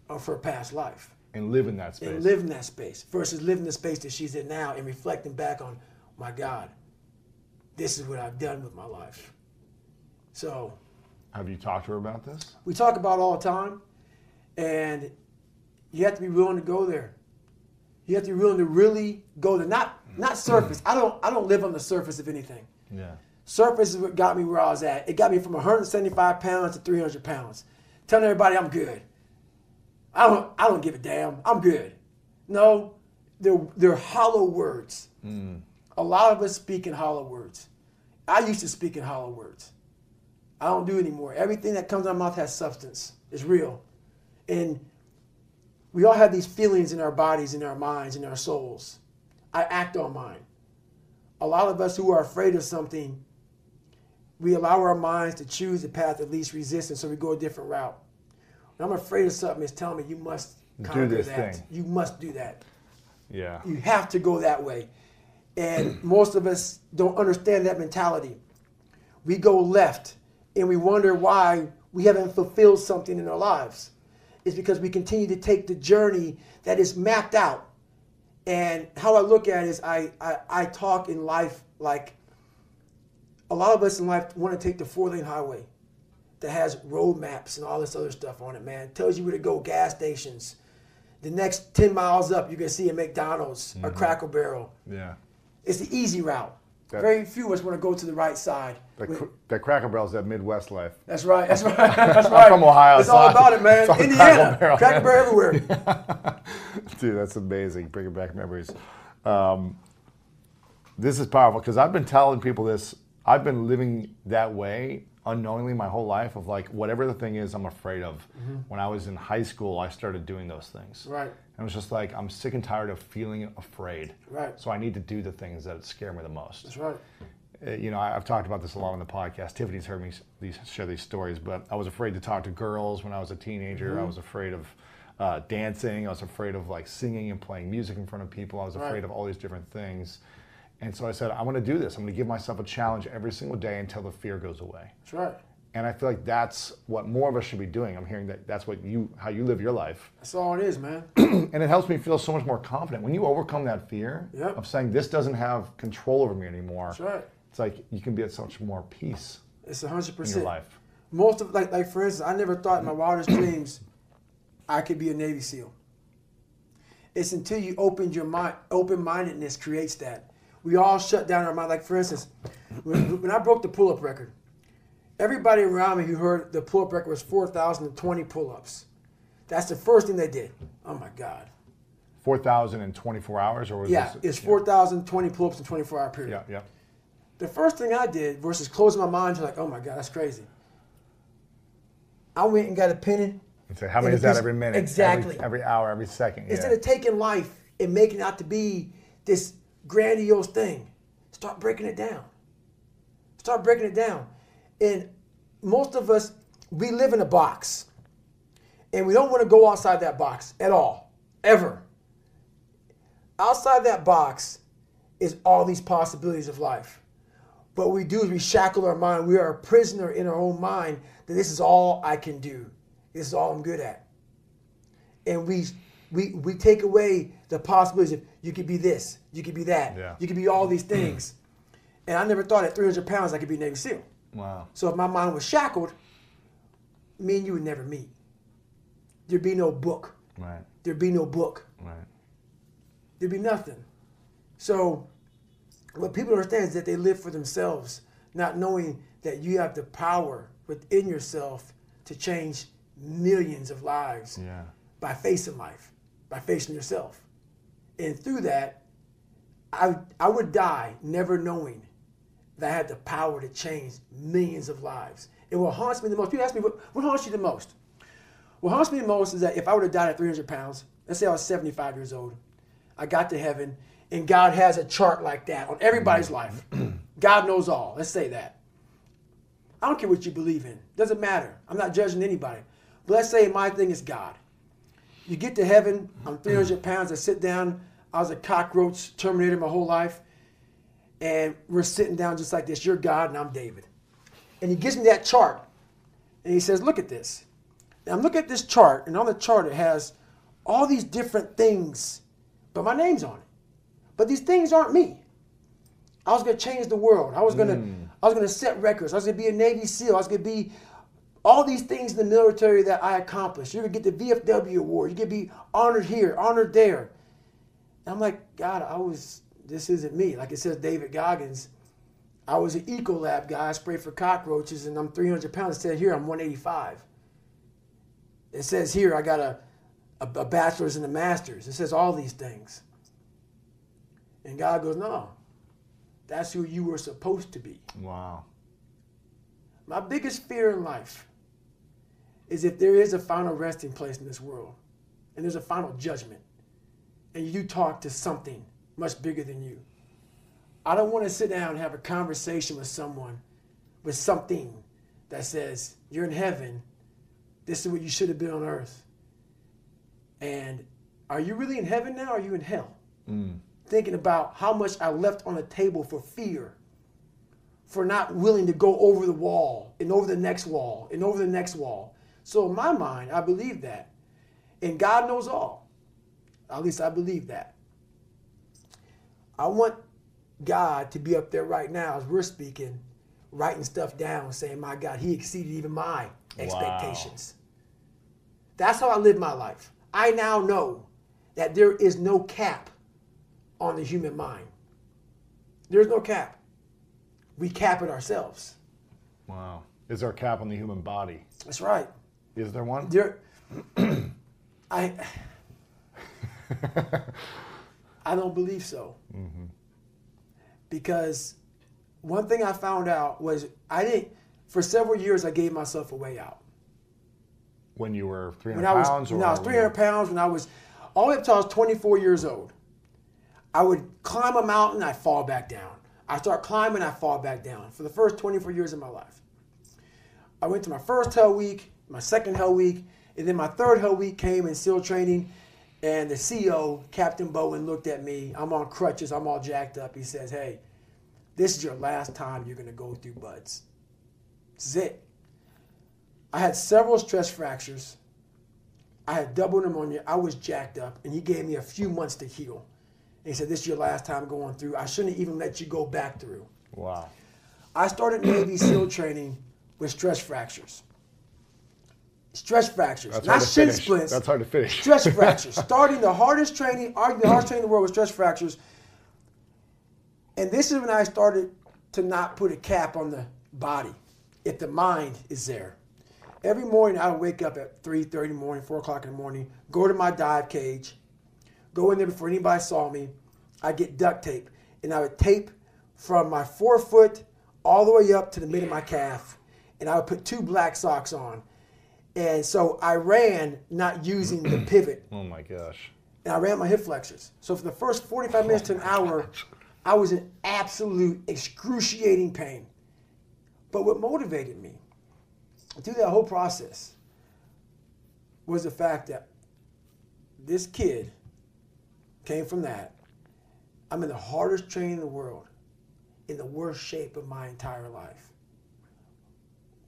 of her past life. And live in that space. And live in that space versus living the space that she's in now and reflecting back on, my God, this is what I've done with my life. So. Have you talked to her about this? We talk about it all the time. And you have to be willing to go there. You have to be willing to really go there. Not surface. I don't live on the surface of anything. Yeah. Surface is what got me where I was at. It got me from 175 pounds to 300 pounds. Telling everybody I'm good. I don't give a damn. I'm good. No, they're hollow words. A lot of us speak in hollow words. I used to speak in hollow words. I don't do it anymore. Everything that comes out of my mouth has substance. It's real. And we all have these feelings in our bodies, in our minds, in our souls. I act on mine. A lot of us who are afraid of something, we allow our minds to choose the path of least resistance, so we go a different route. When I'm afraid of something, it's telling me you must conquer do this that. thing. You must do that. Yeah. You have to go that way. And most of us don't understand that mentality. We go left and we wonder why we haven't fulfilled something in our lives. It's because we continue to take the journey that is mapped out. And how I look at it is I talk in life like a lot of us in life want to take the 4-lane highway that has road maps and all this other stuff on it, man. It tells you where to go, gas stations. The next 10 miles up, you're going to see a McDonald's or Cracker Barrel. Yeah. It's the easy route. Very few of us want to go to the right side. That Cracker Barrel's that Midwest life. That's right. That's right. That's right. I'm from Ohio. It's all about it, man. Indiana. Cracker Barrel everywhere. Dude, that's amazing. Bringing back memories. This is powerful because I've been telling people this. I've been living that way unknowingly my whole life of like, whatever the thing is I'm afraid of. When I was in high school, I started doing those things. Right. And it was just like, I'm sick and tired of feeling afraid. Right. So I need to do the things that scare me the most. That's right. You know, I've talked about this a lot on the podcast. Tiffany's heard me share these stories, but I was afraid to talk to girls when I was a teenager. I was afraid of dancing. I was afraid of like singing and playing music in front of people. I was afraid of all these different things. And so I said, I'm going to do this. I'm going to give myself a challenge every single day until the fear goes away. That's right. And I feel like that's what more of us should be doing. I'm hearing that that's what how you live your life. That's all it is, man. And it helps me feel so much more confident. When you overcome that fear of saying this doesn't have control over me anymore, That's right. it's like you can be at such more peace. It's 100%. In your life. Most of like for instance, I never thought in my wildest dreams I could be a Navy SEAL. It's until you open your mind, open-mindedness creates that. We all shut down our mind. Like for instance, when I broke the pull-up record, everybody around me who heard the pull-up record was 4,020 pull-ups. That's the first thing they did. Oh my God. 4,000 in 24 hours, or was this? It's 4,020 pull-ups in a 24-hour period. Yeah. The first thing I did versus closing my mind to like, oh my God, that's crazy. I went and got a pen and say, how many is that every minute? Exactly. Every hour, every second. Instead of taking life and making it out to be this grandiose thing, start breaking it down. Start breaking it down. And most of us, we live in a box. And we don't want to go outside that box at all, ever. Outside that box is all these possibilities of life. But what we do is we shackle our mind. We are a prisoner in our own mind that this is all I can do. This is all I'm good at. And we take away the possibilities of you could be this, you could be that, you could be all these things. And I never thought at 300 pounds I could be a Navy SEAL. Wow. So if my mind was shackled, me and you would never meet. There'd be no book. Right. There'd be no book. Right. There'd be nothing. So what people don't understand is that they live for themselves, not knowing that you have the power within yourself to change millions of lives by facing life, by facing yourself. And through that, I would die never knowing that I had the power to change millions of lives. And what haunts me the most, people ask me, what haunts you the most? What haunts me the most is that if I would have died at 300 pounds, let's say I was 75 years old, I got to heaven, and God has a chart like that on everybody's life. God knows all. Let's say that. I don't care what you believe in. Doesn't matter. I'm not judging anybody. But let's say my thing is God. You get to heaven, I'm 300 pounds, I sit down, I was a cockroach terminator my whole life, and we're sitting down just like this. You're God and I'm David. And he gives me that chart, and he says, look at this. And I'm looking at this chart, and on the chart it has all these different things, but my name's on it. But these things aren't me. I was going to change the world. I was going to set records. I was going to be a Navy SEAL. I was going to be all these things in the military that I accomplished. You're going to get the VFW award. You're going to be honored here, honored there. And I'm like, God, this isn't me. Like it says David Goggins, I was an Ecolab guy. I sprayed for cockroaches, and I'm 300 pounds. It said here I'm 185. It says here I got a bachelor's and a master's. It says all these things. And God goes, no, that's who you were supposed to be. Wow. My biggest fear in life is if there is a final resting place in this world, and there's a final judgment, and you talk to something much bigger than you. I don't want to sit down and have a conversation with someone, with something that says, you're in heaven, this is what you should have been on earth. And are you really in heaven now, or are you in hell? Thinking about how much I left on the table for fear, for not willing to go over the wall and over the next wall and over the next wall. So in my mind, I believe that. And God knows all. At least I believe that. I want God to be up there right now as we're speaking, writing stuff down, saying, my God, he exceeded even my expectations. That's how I live my life. I now know that there is no cap on the human mind. There's no cap. We cap it ourselves. Wow. Is there a cap on the human body? That's right. Is there one? I don't believe so. Because one thing I found out was For several years, I gave myself a way out. When you were 300 When I was, pounds? when I was 300 pounds, when I was, all the way up until I was 24 years old, I would climb a mountain, I'd fall back down. I start climbing, I fall back down for the first 24 years of my life. I went to my first Hell Week, my second Hell Week, and then my third Hell Week came in SEAL training, and the CEO, Captain Bowen, looked at me. I'm on crutches, I'm all jacked up. He says, hey, this is your last time you're going to go through buds. This is it. I had several stress fractures. I had double pneumonia. I was jacked up, and he gave me a few months to heal. And he said, this is your last time going through. I shouldn't even let you go back through. Wow. I started Navy SEAL training with stress fractures. Stress fractures, That's not hard to shin finish. splints. That's hard to finish. Stress fractures. Starting the hardest training, arguably the hardest training in the world was stress fractures. And this is when I started to not put a cap on the body if the mind is there. Every morning I would wake up at 3:30 in the morning, 4 o'clock in the morning, go to my dive cage, go in there before anybody saw me. I'd get duct tape, and I would tape from my forefoot all the way up to the mid of my calf, and I would put 2 black socks on. And so I ran not using the pivot. Oh my gosh. And I ran my hip flexors. So for the first 45 minutes to an hour, I was in absolute excruciating pain. But what motivated me through that whole process was the fact that this kid came from that. I'm in the hardest training in the world, in the worst shape of my entire life.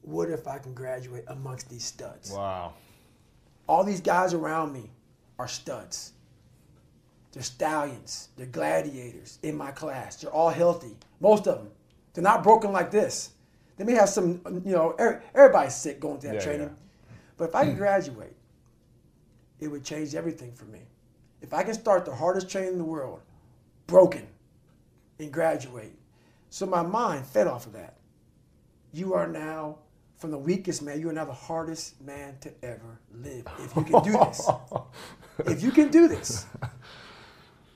What if I can graduate amongst these studs? Wow. All these guys around me are studs. They're stallions. They're gladiators in my class. They're all healthy. Most of them. They're not broken like this. They may have some, everybody's sick going through that training. Yeah. But if I can graduate, it would change everything for me. If I can start the hardest training in the world, broken, and graduate. So my mind fed off of that. You are now, from the weakest man, you are now the hardest man to ever live. If you can do this. If you can do this.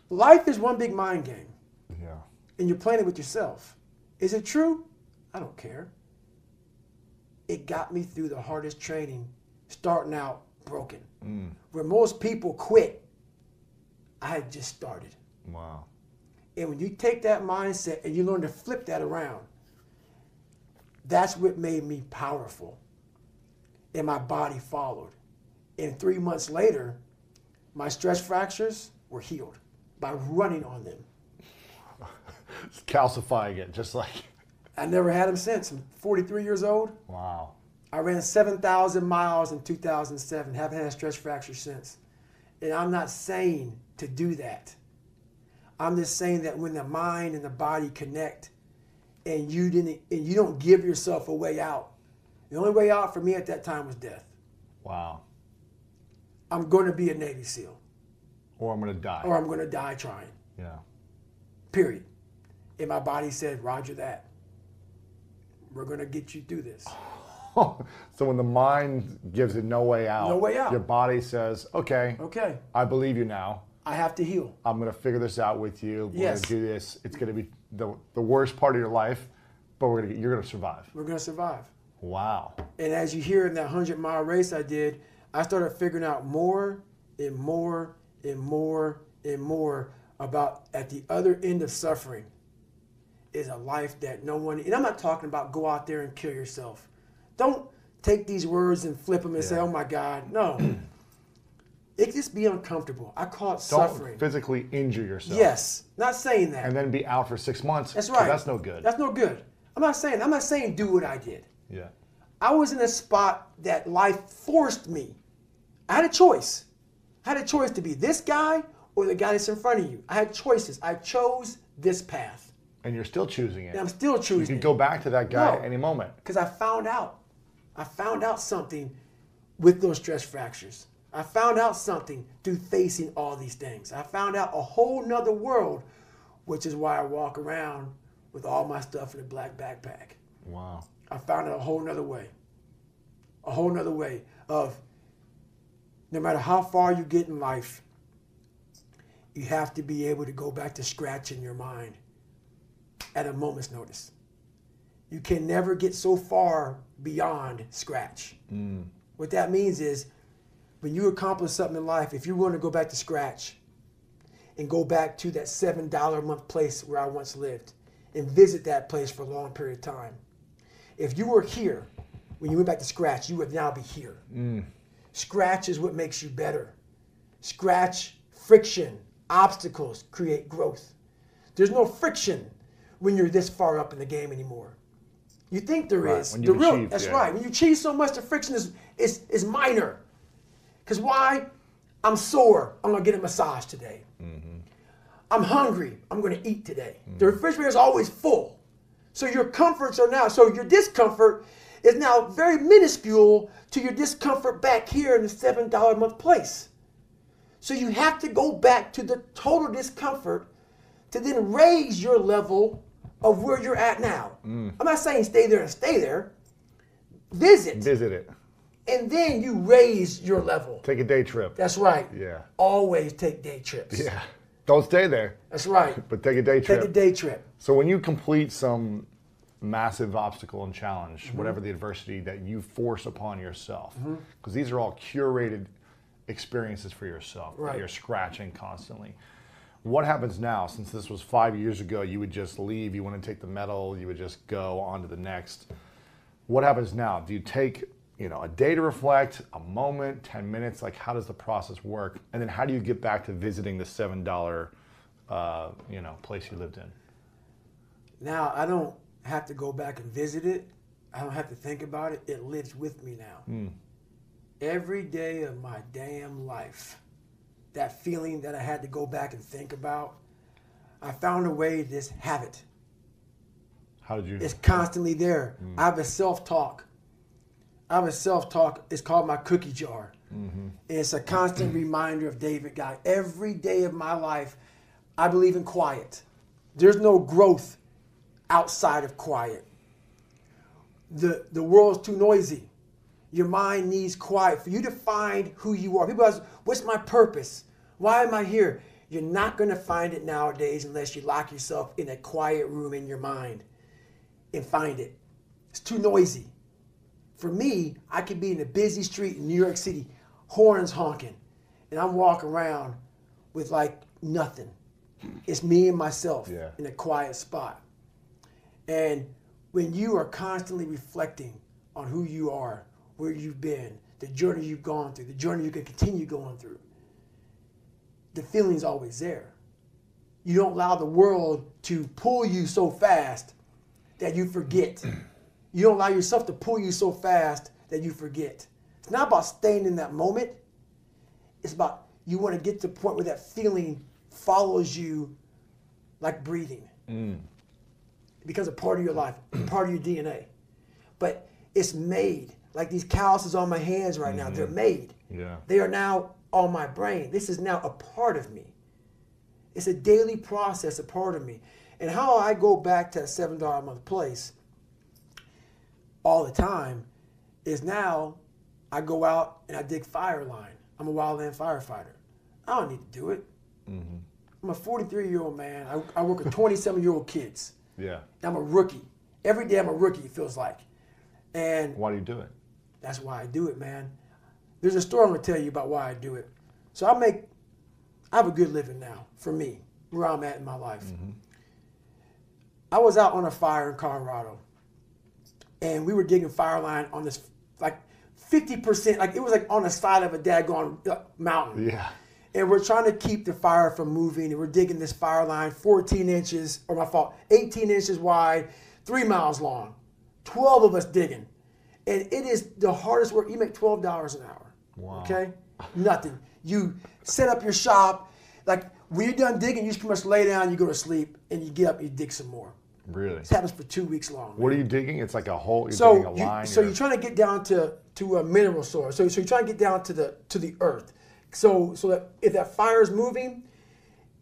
Life is one big mind game. Yeah. And you're playing it with yourself. Is it true? I don't care. It got me through the hardest training, starting out broken. Where most people quit, I had just started. Wow. And when you take that mindset and you learn to flip that around, that's what made me powerful. And my body followed. And 3 months later, my stress fractures were healed by running on them. It's calcifying it, just like. I never had them since. I'm 43 years old. Wow. I ran 7,000 miles in 2007. Haven't had a stress fracture since. And I'm not saying to do that. I'm just saying that when the mind and the body connect, and you don't give yourself a way out. The only way out for me at that time was death. Wow. I'm going to be a Navy SEAL. Or I'm going to die. Or I'm going to die trying. Yeah. Period. And my body said, Roger that. We're going to get you through this. So when the mind gives it no way out, No way out. Your body says, okay, I believe you now. I have to heal. I'm going to figure this out with you. We're Yes. going to do this. It's going to be the worst part of your life, but you're going to survive. We're going to survive. Wow. And as you hear in that 100-mile race I did, I started figuring out more and more and more and more about at the other end of suffering is a life that no one, and I'm not talking about go out there and kill yourself. Don't take these words and flip them and say, oh my God. No. It can just be uncomfortable. I call it suffering. Don't physically injure yourself. Yes. Not saying that. And then be out for 6 months. That's right. That's no good. That's no good. I'm not saying do what I did. Yeah. I was in a spot that life forced me. I had a choice. I had a choice to be this guy or the guy that's in front of you. I had choices. I chose this path. And you're still choosing it. And I'm still choosing it. You can go back to that guy No. at any moment. Because I found out something with those stress fractures. I found out something through facing all these things. I found out a whole nother world, which is why I walk around with all my stuff in a black backpack. Wow. I found out a whole nother way. A whole nother way of no matter how far you get in life, you have to be able to go back to scratch in your mind at a moment's notice. You can never get so far beyond scratch. What that means is when you accomplish something in life, if you want to go back to scratch and go back to that $7 a month place where I once lived and visit that place for a long period of time, if you were here when you went back to scratch, you would now be here. Scratch is what makes you better. Scratch, friction, obstacles create growth. There's no friction when you're this far up in the game anymore. You think there is. When you achieve, that's right. When you achieve so much, the friction is minor. Because why? I'm sore. I'm going to get a massage today. I'm hungry. I'm going to eat today. The refrigerator is always full. So your comforts are now, so your discomfort is now very minuscule to your discomfort back here in the $7 a month place. So you have to go back to the total discomfort to then raise your level of where you're at now. I'm not saying stay there and stay there. Visit it. And then you raise your level. Take a day trip. That's right. Yeah. Always take day trips. Yeah. Don't stay there. That's right. But take a day trip. Take a day trip. So when you complete some massive obstacle and challenge, whatever the adversity that you force upon yourself, because these are all curated experiences for yourself that you're scratching constantly. What happens now? Since this was 5 years ago, you would just leave, you wouldn't take the medal, you would just go on to the next. What happens now? Do you take a day to reflect, a moment, 10 minutes? Like, how does the process work? And then how do you get back to visiting the $7 place you lived in? Now, I don't have to go back and visit it. I don't have to think about it. It lives with me now. Every day of my damn life, that feeling that I had to go back and think about, I found a way to just have it. How did you? It's constantly there. I have a self-talk. It's called my cookie jar. And it's a constant reminder of David Guy. Every day of my life, I believe in quiet. There's no growth outside of quiet. The world's too noisy. Your mind needs quiet for you to find who you are. People ask, what's my purpose? Why am I here? You're not going to find it nowadays unless you lock yourself in a quiet room in your mind and find it. It's too noisy. For me, I could be in a busy street in New York City, horns honking, and I'm walking around with like nothing. It's me and myself in a quiet spot. And when you are constantly reflecting on who you are, where you've been, the journey you've gone through, the journey you can continue going through, the feeling's always there. You don't allow the world to pull you so fast that you forget. You don't allow yourself to pull you so fast that you forget. It's not about staying in that moment. It's about you want to get to the point where that feeling follows you like breathing. It becomes a part of your life, part of your DNA. But it's made. Like these calluses on my hands right now, they're made. Yeah. They are now on my brain. This is now a part of me. It's a daily process, a part of me. And how I go back to that $7 a month place all the time is now I go out and I dig fire line. I'm a wildland firefighter. I don't need to do it. I'm a 43-year-old man. I work with 27-year-old kids. Yeah. I'm a rookie. Every day I'm a rookie, it feels like. And why do you do it? That's why I do it, man. There's a story I'm going to tell you about why I do it. So I have a good living now, for me, where I'm at in my life. I was out on a fire in Colorado, and we were digging fire line on this, like 50%, like it was like on the side of a daggone mountain. Yeah. And we're trying to keep the fire from moving, and we're digging this fire line 14 inches, or my fault, 18 inches wide, 3 miles long. 12 of us digging. And it is the hardest work. You make $12 an hour. Wow. Okay? Nothing. You set up your shop. Like, when you're done digging, you just pretty much lay down, you go to sleep, and you get up and you dig some more. Really? This happens for 2 weeks long. What are you digging? It's like a hole. You're digging a line. So you're trying to get down to a mineral source. So you're trying to get down to the earth. So that if that fire is moving,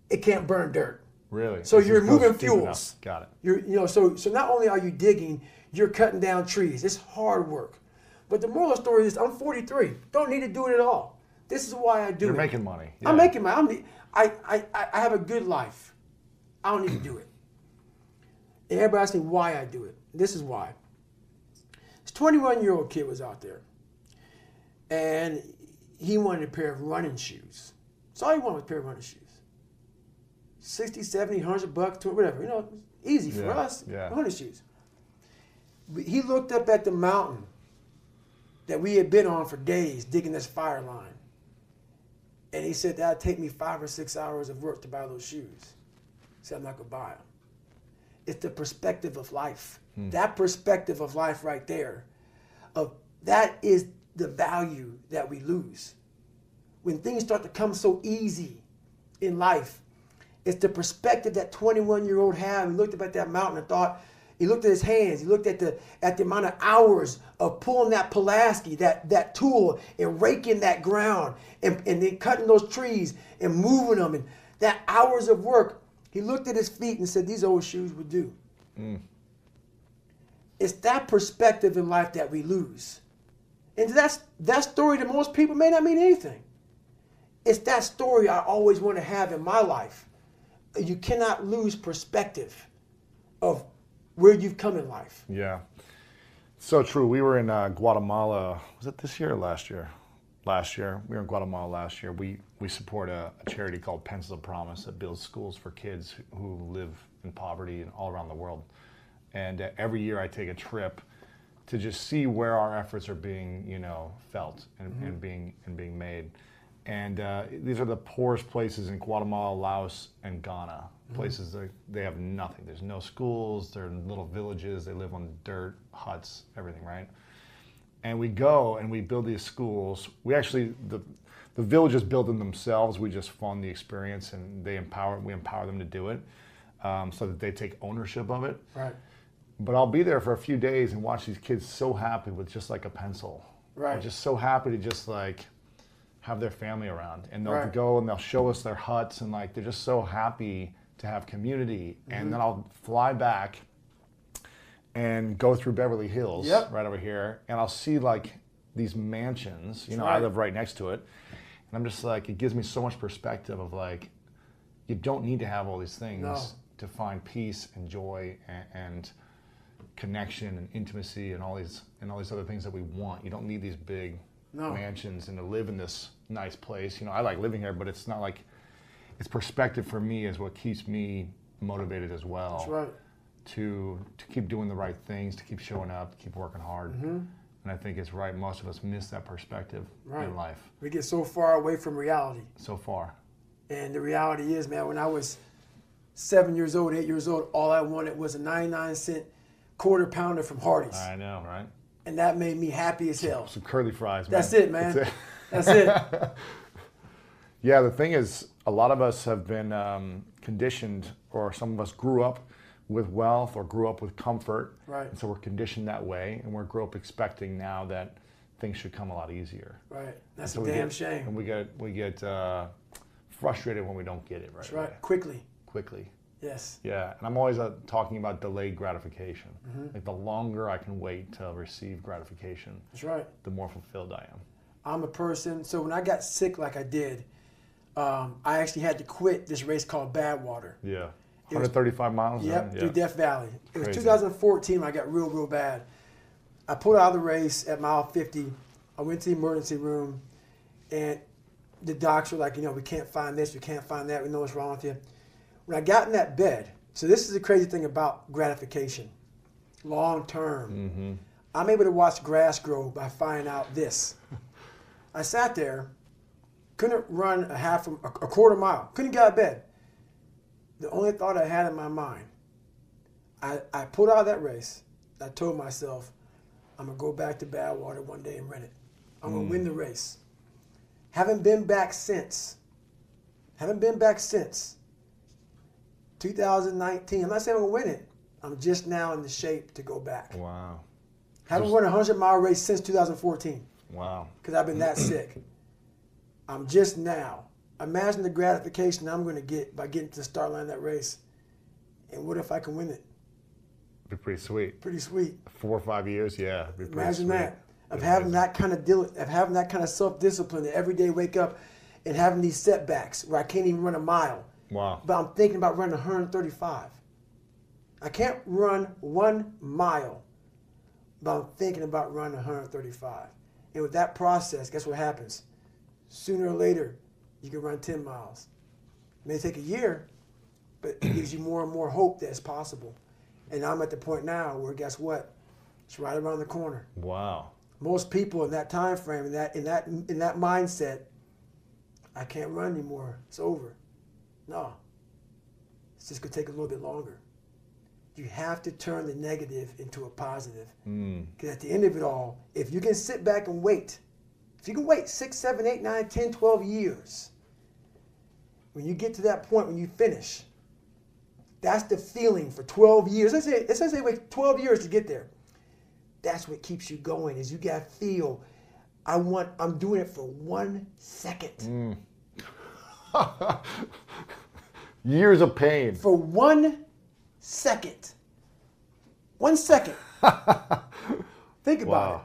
it can't burn dirt. Really? So you're moving fuels. Got it. So not only are you digging, you're cutting down trees. It's hard work. But the moral of the story is I'm 43. Don't need to do it at all. This is why I do it. You're making money. Yeah. I'm making money. I have a good life. I don't need to do it. And everybody asks me why I do it. This is why. This 21-year-old kid was out there, and he wanted a pair of running shoes. So all he wanted was a pair of running shoes. 60, 70, 100 bucks, whatever. You know, easy for us. Yeah. Running shoes. He looked up at the mountain that we had been on for days, digging this fire line. And he said, that'd take me 5 or 6 hours of work to buy those shoes. He said, I'm not going to buy them. It's the perspective of life. That perspective of life right there, that is the value that we lose. When things start to come so easy in life, it's the perspective that 21-year-old had. He looked up at that mountain and thought, he looked at his hands, he looked at the amount of hours of pulling that Pulaski, that tool, and raking that ground, and then cutting those trees and moving them, and that hours of work. He looked at his feet and said, these old shoes would do. It's that perspective in life that we lose. And that story to most people may not mean anything. It's that story I always want to have in my life. You cannot lose perspective of where you've come in life. Yeah. So true. We were in Guatemala. Was it this year or last year? Last year. We were in Guatemala last year. We support a charity called Pencils of Promise that builds schools for kids who live in poverty and all around the world. And every year I take a trip to just see where our efforts are being, felt and being made. And these are the poorest places in Guatemala, Laos, and Ghana. Places that they have nothing. There's no schools. They're in little villages. They live on dirt, huts, everything, right? And we go and we build these schools. We actually, the villages build them themselves. We just fund the experience, and we empower them to do it, so that they take ownership of it. Right. But I'll be there for a few days and watch these kids so happy with just like a pencil. Right. They're just so happy to just like have their family around, and they'll Right. go and they'll show us their huts, and like they're just so happy to have community. And then I'll fly back and go through Beverly Hills, right over here, and I'll see like these mansions. I live right next to it, and I'm just like, it gives me so much perspective of like, you don't need to have all these things to find peace and joy and connection and intimacy and all these other things that we want. You don't need these big mansions and to live in this nice place. I like living here, but it's not like, it's perspective for me is what keeps me motivated as well. That's right. To keep doing the right things, to keep showing up, to keep working hard. And I think it's right, most of us miss that perspective in life. We get so far away from reality. So far. And the reality is, man, when I was 7 years old, 8 years old, all I wanted was a 99-cent quarter pounder from Hardee's. I know, right? And that made me happy as hell. Some curly fries, man. That's it, man. That's it. Yeah, the thing is, a lot of us have been conditioned, or some of us grew up with wealth or grew up with comfort. Right. And so we're conditioned that way, and we grew up expecting now that things should come a lot easier. Right. That's a damn shame. And we get frustrated when we don't get it right. That's right. Quickly. Yes. Yeah, and I'm always talking about delayed gratification. Like the longer I can wait to receive gratification, That's right. the more fulfilled I am. I'm a person, so when I got sick like I did, I actually had to quit this race called Badwater. Yeah. 135 miles? Yep, through Death Valley. It was Crazy. 2014 when I got real bad. I pulled out of the race at mile 50. I went to the emergency room, and the docs were like, we can't find this, we can't find that, we know what's wrong with you. When I got in that bed, so this is the crazy thing about gratification, long term. I'm able to watch grass grow by finding out this. I sat there, couldn't run a quarter mile, couldn't get out of bed. The only thought I had in my mind, I pulled out of that race. I told myself, I'm going to go back to Badwater one day and run it. I'm going to win the race. Haven't been back since. 2019. I'm not saying I'm going to win it. I'm just now in the shape to go back. Wow. Haven't run a 100-mile race since 2014. Wow. Because I've been that sick. I'm just now. Imagine the gratification I'm going to get by getting to the start line of that race. And what if I can win it? Be pretty sweet. Pretty sweet. 4 or 5 years, yeah. Be pretty Imagine sweet. that. Of having that kind of self-discipline to every day wake up and having these setbacks where I can't even run a mile. Wow. But I'm thinking about running 135. I can't run 1 mile, but I'm thinking about running 135. And with that process, guess what happens? Sooner or later, you can run 10 miles. It may take a year, but it gives you more and more hope that it's possible. And I'm at the point now where, guess what? It's right around the corner. Wow. Most people in that time frame, in that mindset, I can't run anymore. It's over. No. It's just going to take a little bit longer. You have to turn the negative into a positive. Because at the end of it all, if you can sit back and wait, if you can wait 6, 7, 8, 9, 10, 12 years, when you get to that point when you finish, that's the feeling for 12 years. Let's say wait 12 years to get there. That's what keeps you going, is you got to feel, I'm doing it for 1 second. Years of pain. For 1 second. 1 second. Think about it.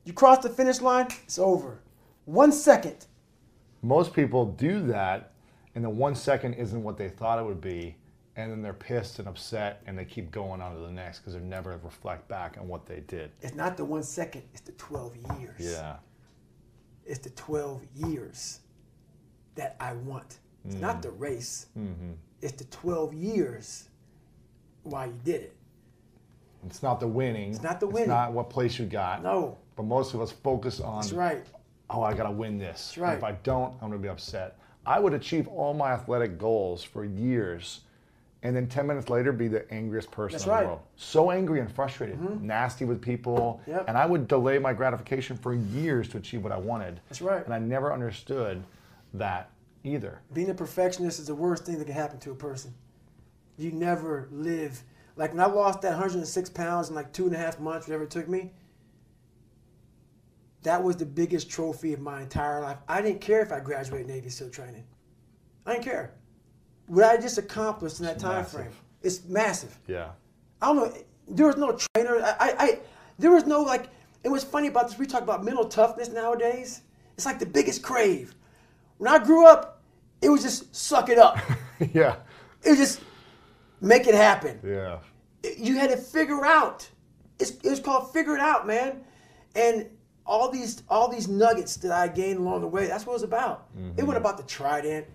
You cross the finish line, it's over. 1 second. Most people do that, and the 1 second isn't what they thought it would be, and then they're pissed and upset, and they keep going on to the next because they never reflect back on what they did. It's not the 1 second, it's the 12 years. Yeah. It's the 12 years that I want. It's not the race. It's the 12 years why you did it. It's not the winning. It's not the winning. It's not what place you got. No. But most of us focus on, That's right. oh, I got to win this. That's right. And if I don't, I'm going to be upset. I would achieve all my athletic goals for years, and then 10 minutes later be the angriest person in the world. So angry and frustrated, nasty with people. And I would delay my gratification for years to achieve what I wanted. That's right. And I never understood that either. Being a perfectionist is the worst thing that can happen to a person. You never live. Like when I lost that 106 pounds in like 2.5 months, whatever it took me, that was the biggest trophy of my entire life. I didn't care if I graduated Navy SEAL training. I didn't care. What I just accomplished in that time frame, it's massive. Yeah. I don't know. There was no trainer. There was no like. And what's funny about this, we talk about mental toughness nowadays. It's like the biggest crave. When I grew up, it was just suck it up. Yeah. It was just make it happen. Yeah. You had to figure out. It was called figure it out, man. And all these nuggets that I gained along the way, that's what it was about. It wasn't about the trident.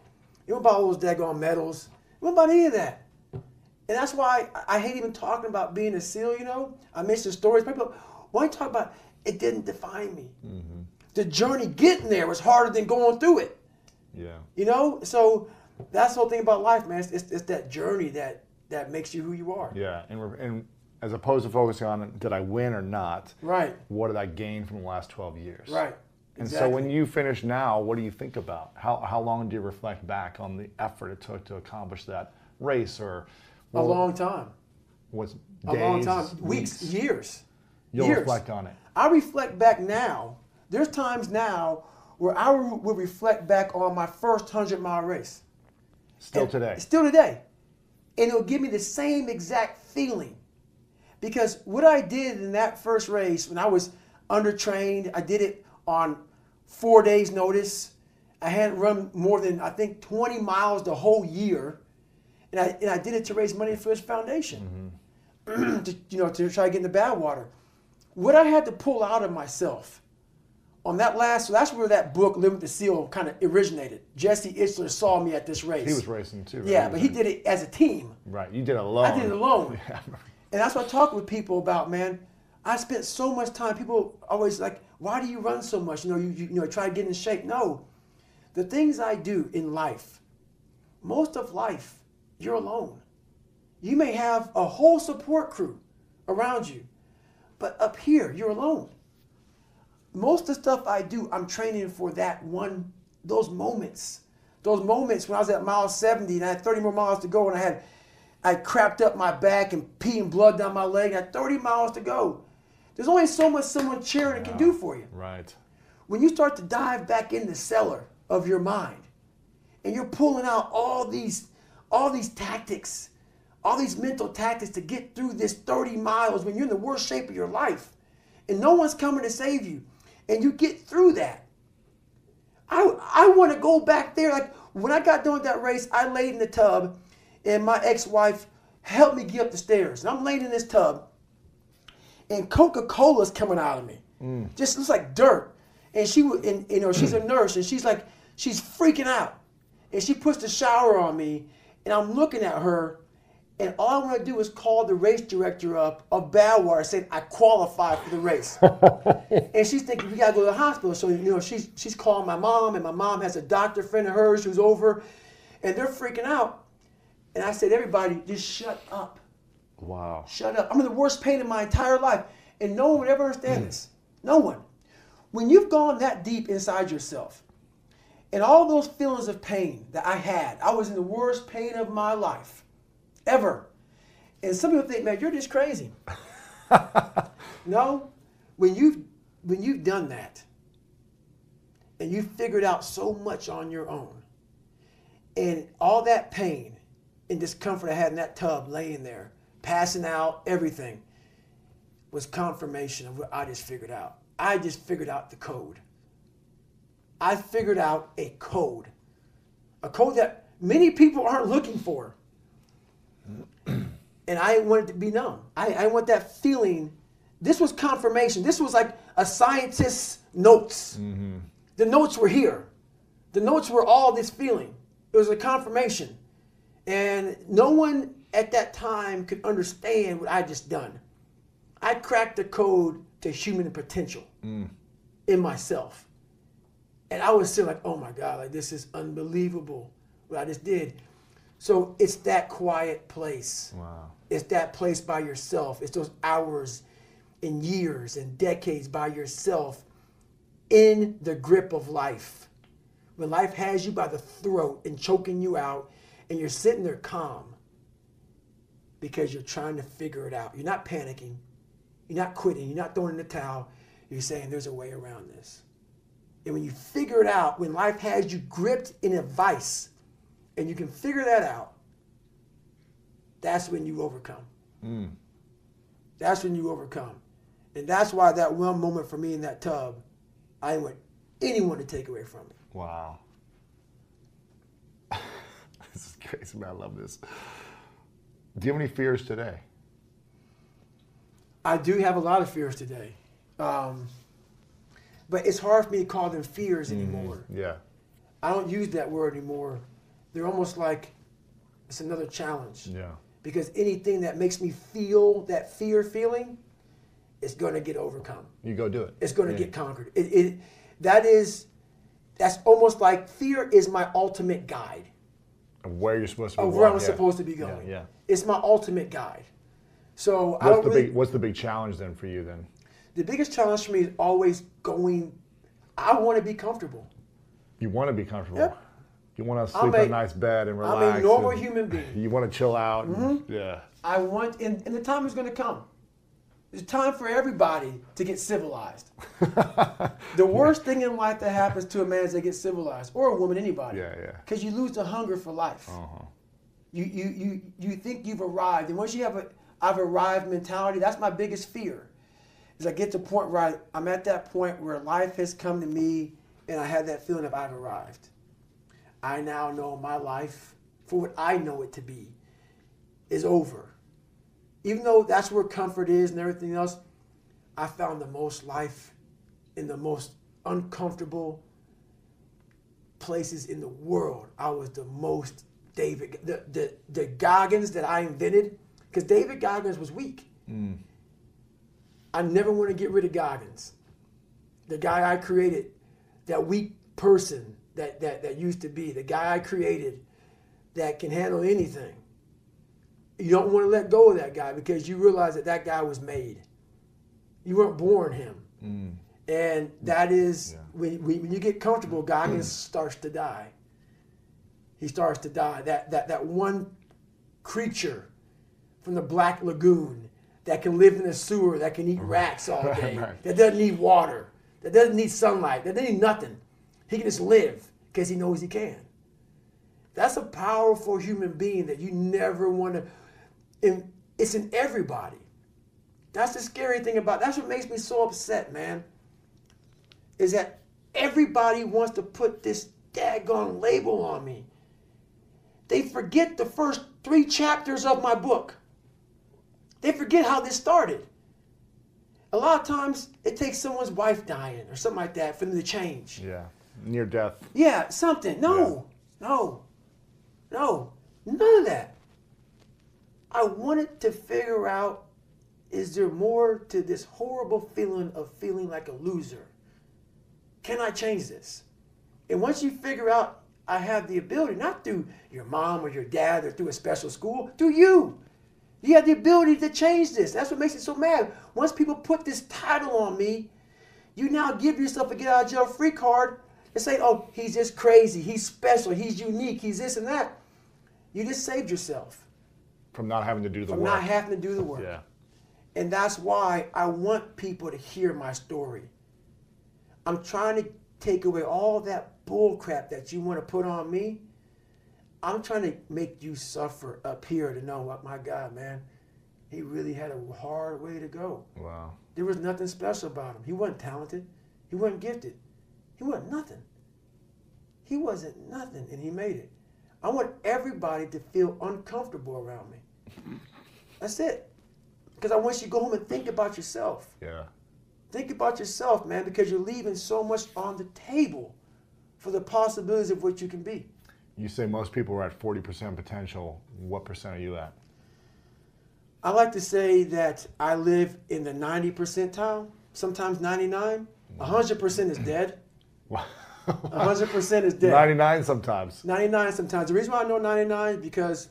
It wasn't about all those daggone medals. It wasn't about any of that. And that's why I hate even talking about being a SEAL, you know. I mention stories. People, why talk about it? Didn't define me. The journey getting there was harder than going through it. Yeah. You know? So that's the whole thing about life, man. It's that journey that makes you who you are. Yeah. And as opposed to focusing on did I win or not, Right. what did I gain from the last 12 years? Right. And Exactly. so when you finish now, what do you think about? How long do you reflect back on the effort it took to accomplish that race? Or A long time. What's A days, long time. Weeks, years. You'll years. reflect on it. I reflect back now. There's times now where I will reflect back on my first 100-mile race. Still today. Still today. And it'll give me the same exact feeling. Because what I did in that first race, when I was undertrained, I did it on 4 days' notice. I hadn't run more than, I think, 20 miles the whole year. And I did it to raise money for his foundation. to try to get in the bad water. What I had to pull out of myself on that last, so that's where that book, Live with the SEAL, kind of originated. Jesse Itzler saw me at this race. He was racing too, right? Yeah, but he did it as a team. Right, you did it alone. I did it alone. Yeah. And that's what I talk with people about, man. I spent so much time, people always like, why do you run so much? You try to get in shape. No, the things I do in life, most of life, you're alone. You may have a whole support crew around you, but up here, you're alone. Most of the stuff I do, I'm training for those moments. Those moments when I was at mile 70 and I had 30 more miles to go and I crapped up my back and pee and blood down my leg. I had 30 miles to go. There's only so much someone cheering can do for you. Right. When you start to dive back in the cellar of your mind and you're pulling out all these tactics, all these mental tactics to get through this 30 miles when you're in the worst shape of your life and no one's coming to save you, and you get through that. I want to go back there. Like when I got done with that race, I laid in the tub and my ex-wife help me get up the stairs. And I'm laying in this tub, and Coca-Cola's coming out of me. Just looks like dirt. And she would, and you know, she's a nurse, and she's freaking out. And she puts the shower on me, and I'm looking at her, and all I want to do is call the race director up of Badwater, saying I qualify for the race. And she's thinking we gotta go to the hospital. So you know, she's calling my mom, and my mom has a doctor friend of hers who's over, and they're freaking out. And I said, everybody, just shut up. Wow. Shut up. I'm in the worst pain in my entire life, and no one would ever understand this. No one. When you've gone that deep inside yourself, and all those feelings of pain that I had, I was in the worst pain of my life, ever. And some people think, man, you're just crazy. No, when you've done that, and you've figured out so much on your own, and all that pain and discomfort I had in that tub, laying there, passing out, everything, was confirmation of what I just figured out. I just figured out the code. I figured out a code that many people aren't looking for. And I want it to be known. I want that feeling. This was confirmation. This was like a scientist's notes. Mm-hmm. The notes were here. The notes were all this feeling. It was a confirmation. And no one at that time could understand what I just done. I cracked the code to human potential in myself. And I was still like, oh my God, like this is unbelievable what I just did. So it's that quiet place. Wow. It's that place by yourself. It's those hours and years and decades by yourself in the grip of life. When life has you by the throat and choking you out, and you're sitting there calm because you're trying to figure it out. You're not panicking. You're not quitting. You're not throwing in the towel. You're saying there's a way around this. And when you figure it out, when life has you gripped in a vice, and you can figure that out, that's when you overcome. That's when you overcome. And that's why that one moment for me in that tub, I didn't want anyone to take away from me. Wow. This is crazy, man. I love this. Do you have any fears today? I do have a lot of fears today. But it's hard for me to call them fears anymore. Yeah. I don't use that word anymore. They're almost like it's another challenge. Yeah. Because anything that makes me feel that fear feeling is going to get overcome. You go do it. It's going to get conquered. That's almost like fear is my ultimate guide. Of where you're supposed to be. Of where I'm supposed to be going. Yeah. It's my ultimate guide. So what's the big challenge then for you then? The biggest challenge for me is always going. I want to be comfortable. You want to be comfortable. Yep. You want to sleep in a nice bed and relax. I'm a normal human being. You want to chill out. Yeah. I want, and the time is going to come. There's time for everybody to get civilized. The worst thing in life that happens to a man is they get civilized, or a woman, anybody. Yeah, yeah. Because you lose the hunger for life. Uh-huh. You think you've arrived, and once you have I've arrived mentality, that's my biggest fear. Is I get to the point where I'm at that point where life has come to me, and I have that feeling of I've arrived. I now know my life, for what I know it to be, is over. Even though that's where comfort is and everything else, I found the most life in the most uncomfortable places in the world. I was the most the Goggins that I invented, because David Goggins was weak. I never want to get rid of Goggins. The guy I created, that weak person that used to be, the guy I created that can handle anything. You don't want to let go of that guy because you realize that guy was made. You weren't born him. And that is, when you get comfortable, Goggins starts to die. He starts to die. That one creature from the Black Lagoon that can live in a sewer, that can eat rats all day, that doesn't need water, that doesn't need sunlight, that doesn't need nothing. He can just live because he knows he can. That's a powerful human being that you never want to, and it's in everybody. That's the scary thing that's what makes me so upset, man, is that everybody wants to put this daggone label on me. they forget the first 3 chapters of my book. They forget how this started. A lot of times it takes someone's wife dying or something like that for them to change. Yeah. Near death. Yeah, something. No, none of that. I wanted to figure out, is there more to this horrible feeling of feeling like a loser? Can I change this? And once you figure out I have the ability, not through your mom or your dad or through a special school, through you. You have the ability to change this. That's what makes it so mad. Once people put this title on me, you now give yourself a get out of jail free card and say, oh, he's just crazy, he's special, he's unique, he's this and that. You just saved yourself. From not having to do the work. From not having to do the work. Yeah. And that's why I want people to hear my story. I'm trying to take away all that bull crap that you want to put on me. I'm trying to make you suffer up here to know what, my God, man, he really had a hard way to go. Wow. There was nothing special about him. He wasn't talented. He wasn't gifted. He wasn't nothing. He wasn't nothing, and he made it. I want everybody to feel uncomfortable around me. That's it. Because I want you to go home and think about yourself. Yeah. Think about yourself, man, because you're leaving so much on the table for the possibilities of what you can be. You say most people are at 40% potential. What percent are you at? I like to say that I live in the 90 percentile, sometimes 99. 100% is dead. 100% is dead. 99 sometimes. 99 sometimes. The reason why I know 99 is because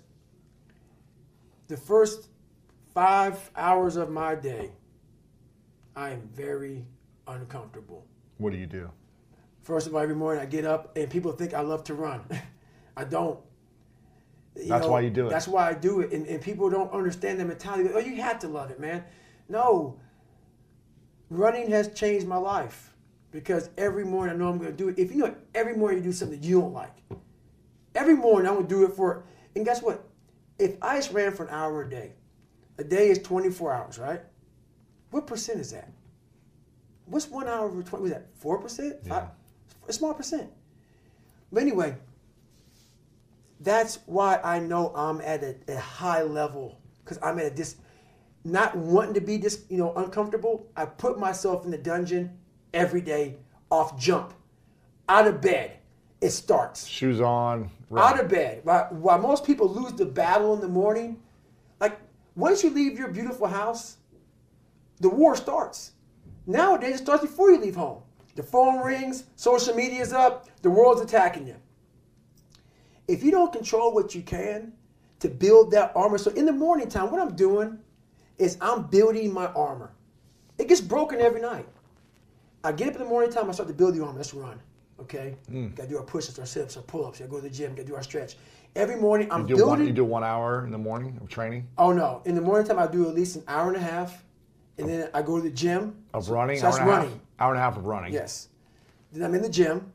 the first 5 hours of my day, I am very uncomfortable. What do you do? First of all, every morning I get up and people think I love to run. I don't. That's why you do it. That's why I do it. And people don't understand the mentality. Oh, you have to love it, man. No. Running has changed my life because every morning I know I'm going to do it. If you know every morning you do something that you don't like, every morning I'm going to do it for, and guess what? If I just ran for an hour a day is 24 hours, right? What percent is that? What's 1 hour over 20? Was that 4%? Yeah. A small percent. But anyway, that's why I know I'm at a high level, because I'm at a not wanting to be uncomfortable. I put myself in the dungeon every day, off jump, out of bed. It starts. Shoes on. Run. Out of bed. While most people lose the battle in the morning, like once you leave your beautiful house, the war starts. Nowadays, it starts before you leave home. The phone rings, social media's up, the world's attacking you. If you don't control what you can to build that armor, so in the morning time, what I'm doing is I'm building my armor. It gets broken every night. I get up in the morning time, I start to build the armor. Let's run, okay? Got to do our push-ups, our sit-ups, our pull-ups. Got to go to the gym, got to do our stretch. Every morning, I'm building. You do 1 hour in the morning of training? Oh, no. In the morning time, I do at least an hour and a half. And then I go to the gym. Of running? So that's running. Hour and a half of running. Yes. Then I'm in the gym.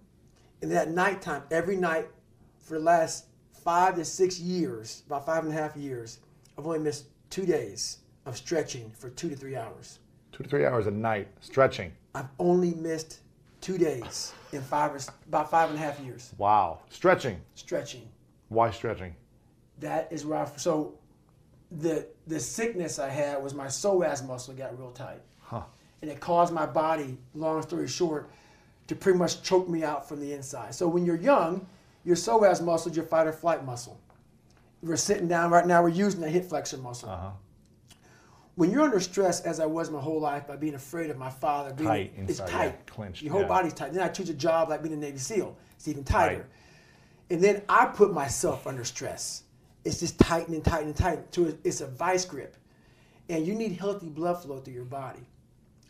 And then at nighttime, every night for the last 5 to 6 years, about 5.5 years, I've only missed 2 days of stretching for 2 to 3 hours. 2 to 3 hours a night stretching. I've only missed 2 days in about 5.5 years. Wow. Stretching. Stretching. Why stretching? That is where so the sickness I had was my psoas muscle got real tight. Huh. And it caused my body, long story short, to pretty much choke me out from the inside. So when you're young, your psoas muscle is your fight or flight muscle. We're sitting down right now, we're using the hip flexor muscle. Uh-huh. When you're under stress, as I was my whole life by being afraid of my father, it's tight. Yeah, clenched. Your whole body's tight. Then I choose a job like being a Navy SEAL. It's even tighter. Tight. And then I put myself under stress. It's just tightening. So it's a vice grip. And you need healthy blood flow through your body.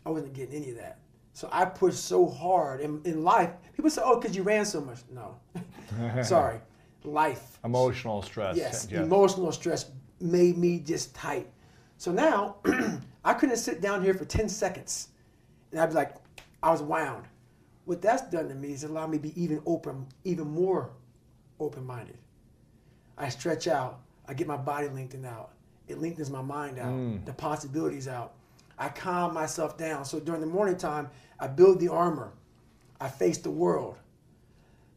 I wasn't getting any of that. So I pushed so hard. In life, people say, oh, because you ran so much. No. Sorry. Life. Emotional stress. Yes. Emotional stress made me just tight. So now, I couldn't sit down here for 10 seconds. And I'd be like, I was wound. What that's done to me is allowed me to be even more open-minded. I stretch out. I get my body lengthened out. It lengthens my mind out. The possibilities out. I calm myself down. So during the morning time, I build the armor. I face the world.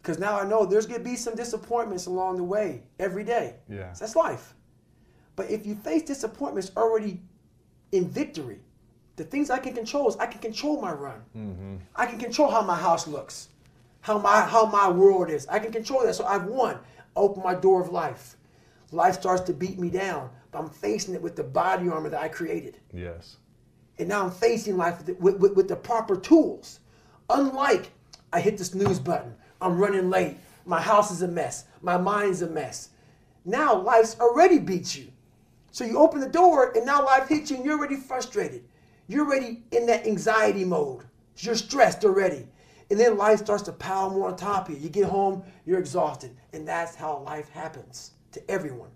Because now I know there's going to be some disappointments along the way every day. Yeah. So that's life. But if you face disappointments already in victory, the things I can control is I can control my run. Mm-hmm. I can control how my house looks, how my world is. I can control that. So I've won. Open my door of life. Life starts to beat me down, but I'm facing it with the body armor that I created. Yes. And now I'm facing life with the proper tools. Unlike I hit the snooze button, I'm running late, my house is a mess, my mind's a mess. Now life's already beat you. So you open the door and now life hits you and you're already frustrated. You're already in that anxiety mode. You're stressed already. And then life starts to pile more on top of you. You get home, you're exhausted. And that's how life happens to everyone.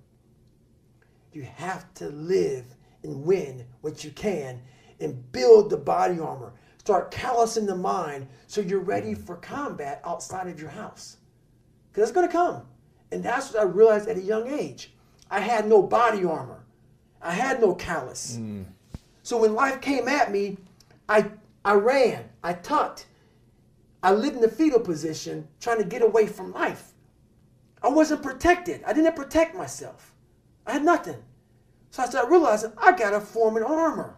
You have to live and win what you can and build the body armor. Start callousing the mind so you're ready for combat outside of your house. Because it's going to come. And that's what I realized at a young age. I had no body armor. I had no callus. So when life came at me, I ran, I tucked. I lived in the fetal position trying to get away from life. I wasn't protected. I didn't protect myself. I had nothing. So I started realizing I got to form an armor.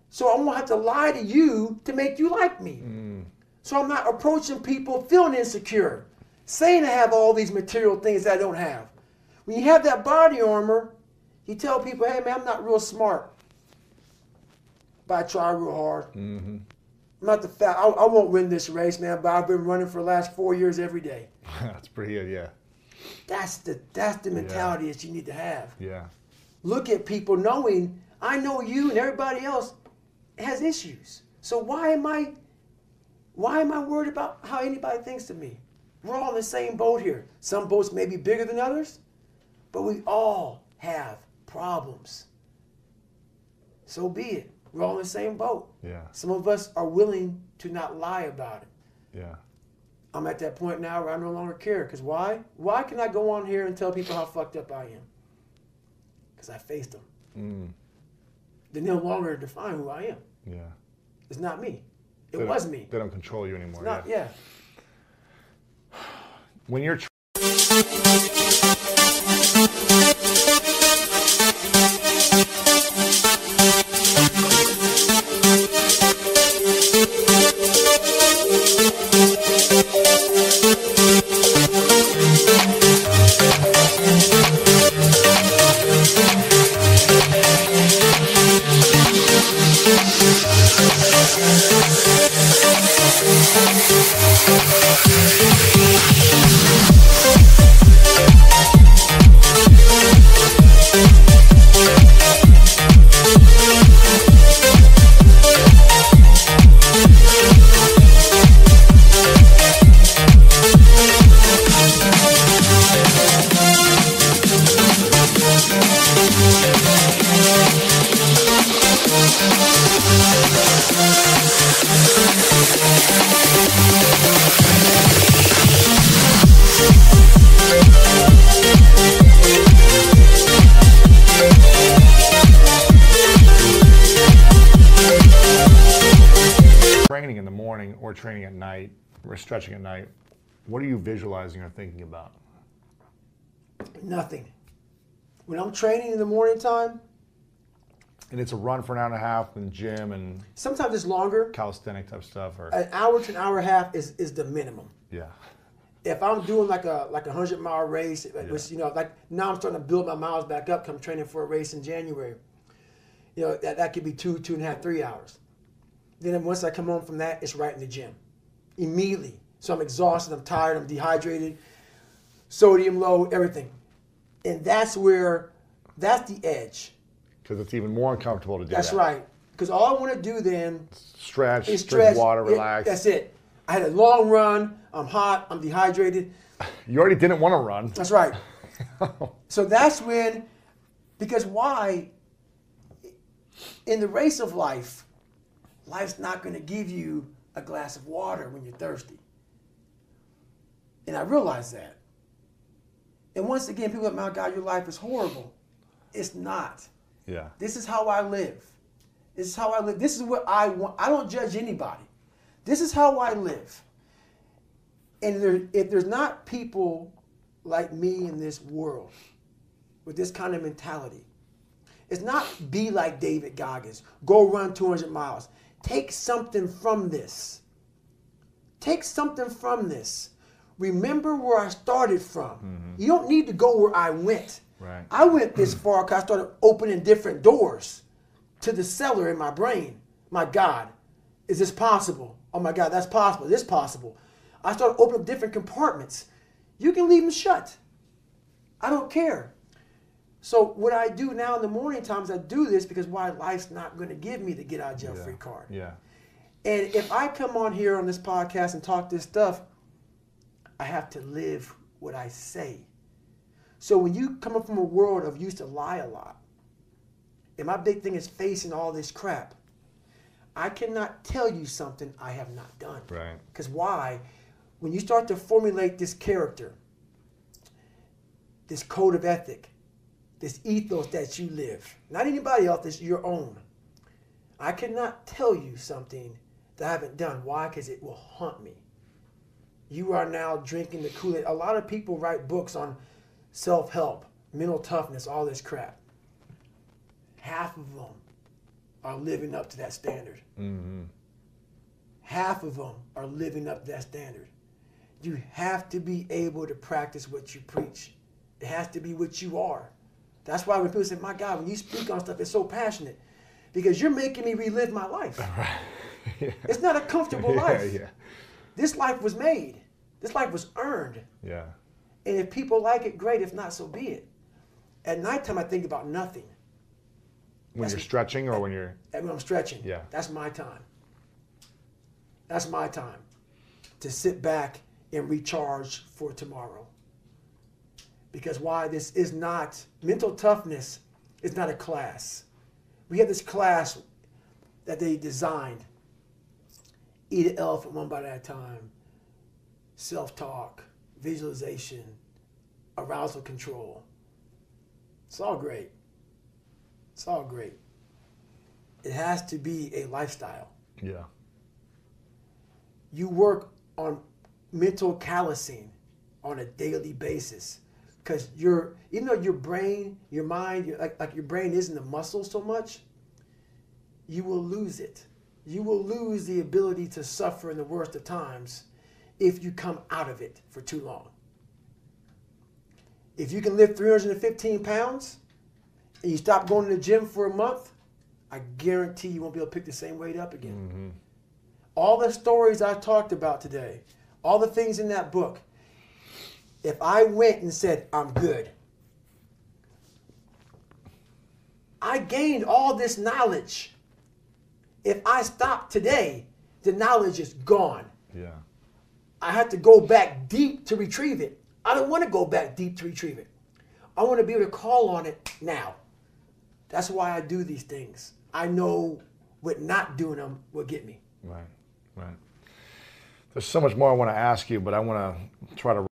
So I won't have to lie to you to make you like me. So I'm not approaching people feeling insecure, saying I have all these material things that I don't have. When you have that body armor, you tell people, hey man, I'm not real smart, but I try real hard. I'm not the fat. I won't win this race, man, but I've been running for the last 4 years every day. That's pretty good, yeah. That's the mentality that you need to have. Yeah. Look at people knowing I know you and everybody else has issues. So why am I worried about how anybody thinks of me? We're all in the same boat here. Some boats may be bigger than others, but we all have problems. So be it. We're all in the same boat. Yeah. Some of us are willing to not lie about it. Yeah. I'm at that point now where I no longer care. Because why? Why can I go on here and tell people how fucked up I am? Because I faced them. They no longer define who I am. Yeah. It's not me. It was me. They don't control you anymore. It's not, yeah. When you're training in the morning or training at night or stretching at night, what are you visualizing or thinking about? Nothing. When I'm training in the morning time, And it's a run for an hour and a half in the gym and sometimes it's longer. calisthenic type stuff, or An hour to an hour and a half is the minimum. yeah, If I'm doing like a 100-mile race, which like now I'm starting to build my miles back up. Come training for a race in January. That could be 2.5, 3 hours. Then once I come home from that, it's right in the gym, immediately. So I'm exhausted, I'm tired, I'm dehydrated, sodium low, everything, and that's the edge. because it's even more uncomfortable to do That's that. right. Because all I want to do then Stretch, is drink water, relax. That's it. I had a long run. I'm hot. I'm dehydrated. You already didn't want to run. That's right. So that's when, because why? In the race of life, life's not going to give you a glass of water when you're thirsty. And I realize that. And once again, people are like, my God, your life is horrible. It's not. Yeah. This is how I live. This is how I live. This is what I want. I don't judge anybody. This is how I live. And if there's not people like me in this world with this kind of mentality, it's not be like David Goggins. Go run 200 miles. Take something from this. Take something from this. Remember where I started from. Mm-hmm. You don't need to go where I went. Right. I went this far because I started opening different doors to the cellar in my brain. My God, is this possible? Oh my God, that's possible. This possible. I started opening up different compartments. You can leave them shut. I don't care. So what I do now in the morning times, I do this because why life's not going to give me the get out of jail free card. Yeah. And if I come on here on this podcast and talk this stuff, I have to live what I say. So when you come up from a world of used to lie a lot, and my big thing is facing all this crap, I cannot tell you something I have not done. Right. Because why? When you start to formulate this character, this code of ethic, this ethos that you live, not anybody else, it's your own. I cannot tell you something that I haven't done. Why? Because it will haunt me. You are now drinking the Kool-Aid. A lot of people write books on self-help, mental toughness, all this crap. Half of them are living up to that standard. Mm-hmm. Half of them are living up to that standard. You have to be able to practice what you preach. It has to be what you are. That's why when people say, my God, when you speak on stuff, it's so passionate. Because you're making me relive my life. Yeah. It's not a comfortable life. Yeah. This life was made. This life was earned. Yeah. And if people like it, great. If not, so be it. At nighttime, I think about nothing. When you're stretching or when you're... When I'm stretching. Yeah. That's my time. That's my time to sit back and recharge for tomorrow. Because why? This is not... Mental toughness is not a class. We have this class that they designed. Eat an elephant one bite at a time. Self-talk. Visualization. Arousal control. It's all great. It's all great. It has to be a lifestyle. Yeah. You work on mental callousing on a daily basis. Because even though your brain, your mind, like your brain isn't a muscle so much, you will lose it. You will lose the ability to suffer in the worst of times if you come out of it for too long. If you can lift 315 pounds and you stop going to the gym for a month, I guarantee you won't be able to pick the same weight up again. Mm-hmm. All the stories I talked about today, all the things in that book, if I went and said, I'm good, I gained all this knowledge. If I stop today, the knowledge is gone. Yeah. I have to go back deep to retrieve it. I don't want to go back deep to retrieve it. I want to be able to call on it now. That's why I do these things. I know what not doing them will get me. Right, right. There's so much more I want to ask you, but I want to try to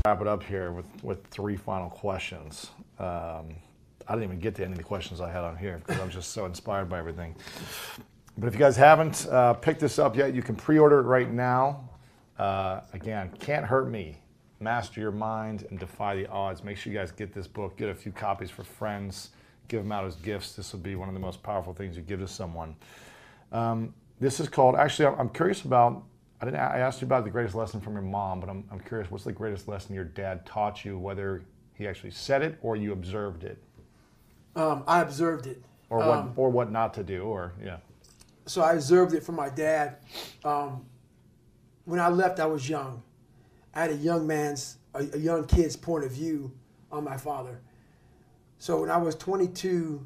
wrap it up here with three final questions. I didn't even get to any of the questions I had on here because I'm just so inspired by everything. But if you guys haven't picked this up yet, you can pre-order it right now. Again, Can't Hurt Me. Master Your Mind and Defy the Odds. Make sure you guys get this book. Get a few copies for friends. Give them out as gifts. This will be one of the most powerful things you give to someone. This is called, actually, I'm curious about, I asked you about the greatest lesson from your mom, but I'm curious, what's the greatest lesson your dad taught you, whether he actually said it or you observed it? I observed it. Or what not to do, or, yeah. So I observed it from my dad. When I left, I was young. I had a young kid's point of view on my father. So when I was 22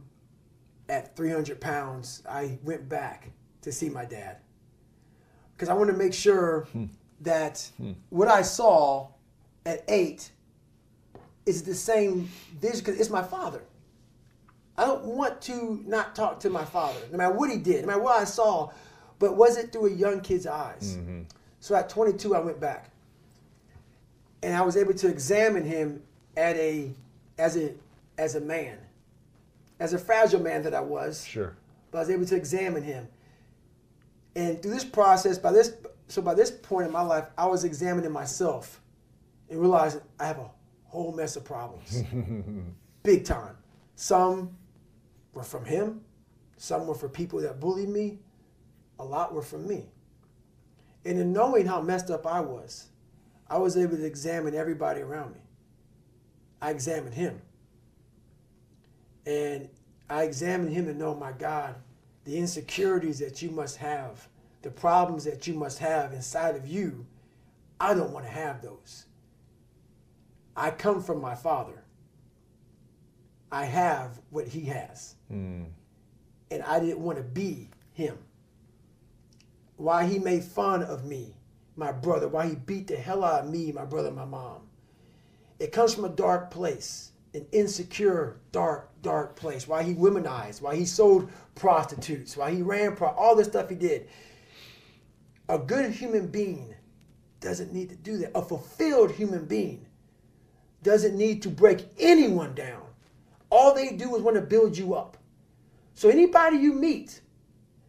at 300 pounds, I went back to see my dad. Because I wanted to make sure that what I saw at 8 is the same vision, because it's my father. I don't want to not talk to my father, no matter what he did, no matter what I saw, but was it through a young kid's eyes? Mm-hmm. So at 22, I went back. And I was able to examine him as a man, as a fragile man that I was. Sure. But I was able to examine him. And through this process, by this point in my life, I was examining myself and realizing I have a whole mess of problems. Big time. Some were from him. Some were for people that bullied me. A lot were from me. And in knowing how messed up I was able to examine everybody around me. I examined him. And I examined him to know, my God, the insecurities that you must have, the problems that you must have inside of you, I don't want to have those. I come from my father. I have what he has. And I didn't want to be him. Why he made fun of me, my brother, why he beat the hell out of me, my brother, and my mom. It comes from a dark place, an insecure, dark place. Why he womanized, why he sold prostitutes, why he ran, all the stuff he did. A good human being doesn't need to do that. A fulfilled human being doesn't need to break anyone down. All they do is want to build you up. So anybody you meet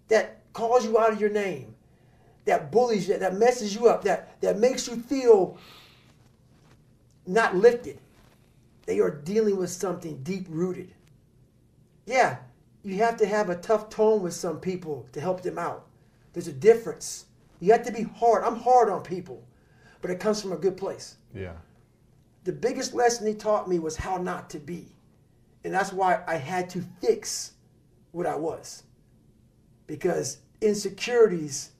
that calls you out of your name, that bullies you, that messes you up, that makes you feel not lifted, they are dealing with something deep-rooted. Yeah, you have to have a tough tone with some people to help them out. There's a difference. You have to be hard. I'm hard on people, but it comes from a good place. Yeah. The biggest lesson he taught me was how not to be. And that's why I had to fix what I was. Because insecurities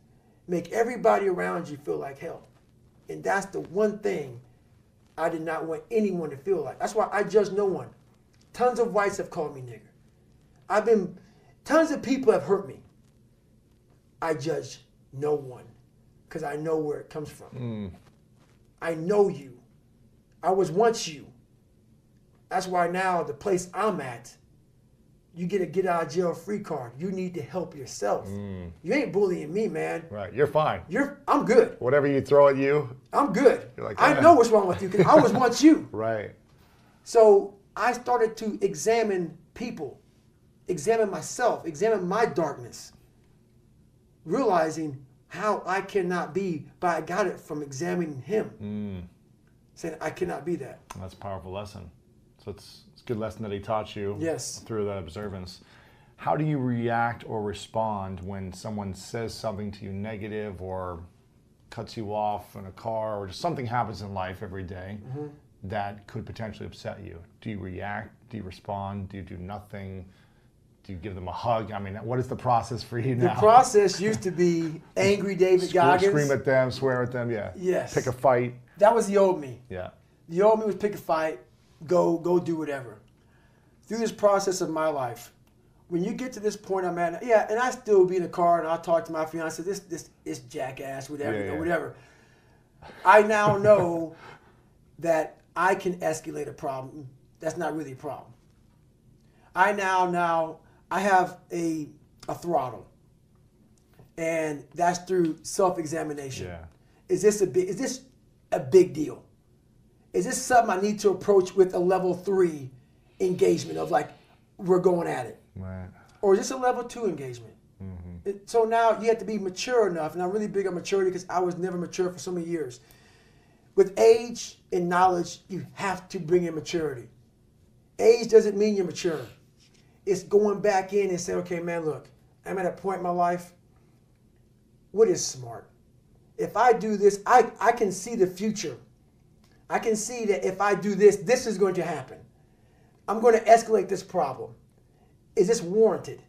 make everybody around you feel like hell. And that's the one thing I did not want anyone to feel like. That's why I judge no one. Tons of whites have called me nigger. Tons of people have hurt me. I judge no one because I know where it comes from. I know you. I was once you. That's why now the place I'm at, you get a get out of jail free card. You need to help yourself. You ain't bullying me, man. Right. You're fine. I'm good. Whatever you throw at you. I'm good. You're like, I know what's wrong with you because I was once you. Right. So I started to examine people, examine myself, examine my darkness, realizing how I cannot be, but I got it from examining him. Saying I cannot be that. That's a powerful lesson. So it's a good lesson that he taught you through that observance. How do you react or respond when someone says something to you negative or cuts you off in a car or just something happens in life every day that could potentially upset you? Do you react? Do you respond? Do you do nothing? Do you give them a hug? I mean, what is the process for you now? The process used to be angry David Goggins. Scream at them, swear at them, yeah. Yes. Pick a fight. That was the old me. Yeah. The old me was pick a fight, go do whatever. Through this process of my life, when you get to this point I'm at, and I still be in the car and I'll talk to my fiance, this jackass, whatever, whatever. I now know that I can escalate a problem. That's not really a problem. I have a throttle, and that's through self-examination. Yeah. Is this a big deal? Is this something I need to approach with a level 3 engagement of like, we're going at it? Right. Or is this a level 2 engagement? So now you have to be mature enough, and I'm really big on maturity because I was never mature for so many years. With age and knowledge, you have to bring in maturity. Age doesn't mean you're mature. It's going back in and saying, okay, man, look, I'm at a point in my life, what is smart? If I do this, I can see the future. I can see that if I do this, this is going to happen. I'm going to escalate this problem. Is this warranted?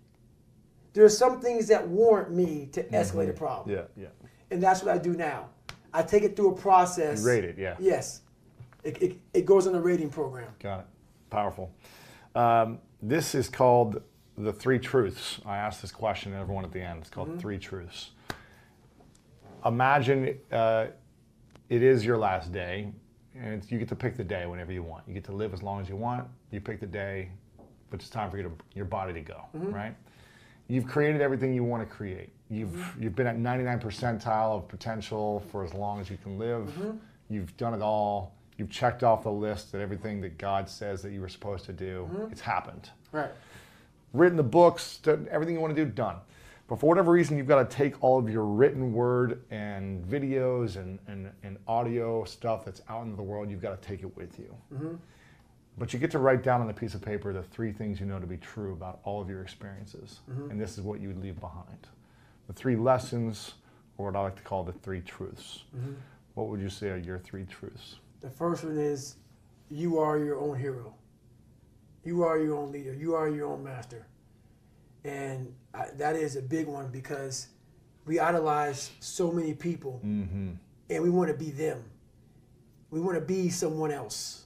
There are some things that warrant me to escalate a problem. Yeah, yeah. And that's what I do now. I take it through a process. You rate it, yeah. Yes. It goes on a rating program. Got it. Powerful. This is called the 3 truths. I ask this question to everyone at the end. It's called 3 truths. Imagine it is your last day, and you get to pick the day whenever you want. You get to live as long as you want. You pick the day, but it's time for your body to go, right? You've created everything you want to create. You've been at 99 percentile of potential for as long as you can live. You've done it all. You've checked off the list that everything that God says that you were supposed to do, it's happened. Right. Written the books, done everything you want to do, done. But for whatever reason, you've got to take all of your written word and videos and audio stuff that's out into the world, you've got to take it with you. But you get to write down on a piece of paper the 3 things you know to be true about all of your experiences. And this is what you would leave behind. The 3 lessons, or what I like to call the 3 truths. What would you say are your 3 truths? The first one is, you are your own hero. You are your own leader. You are your own master. And that is a big one, because we idolize so many people, and we want to be them. We want to be someone else.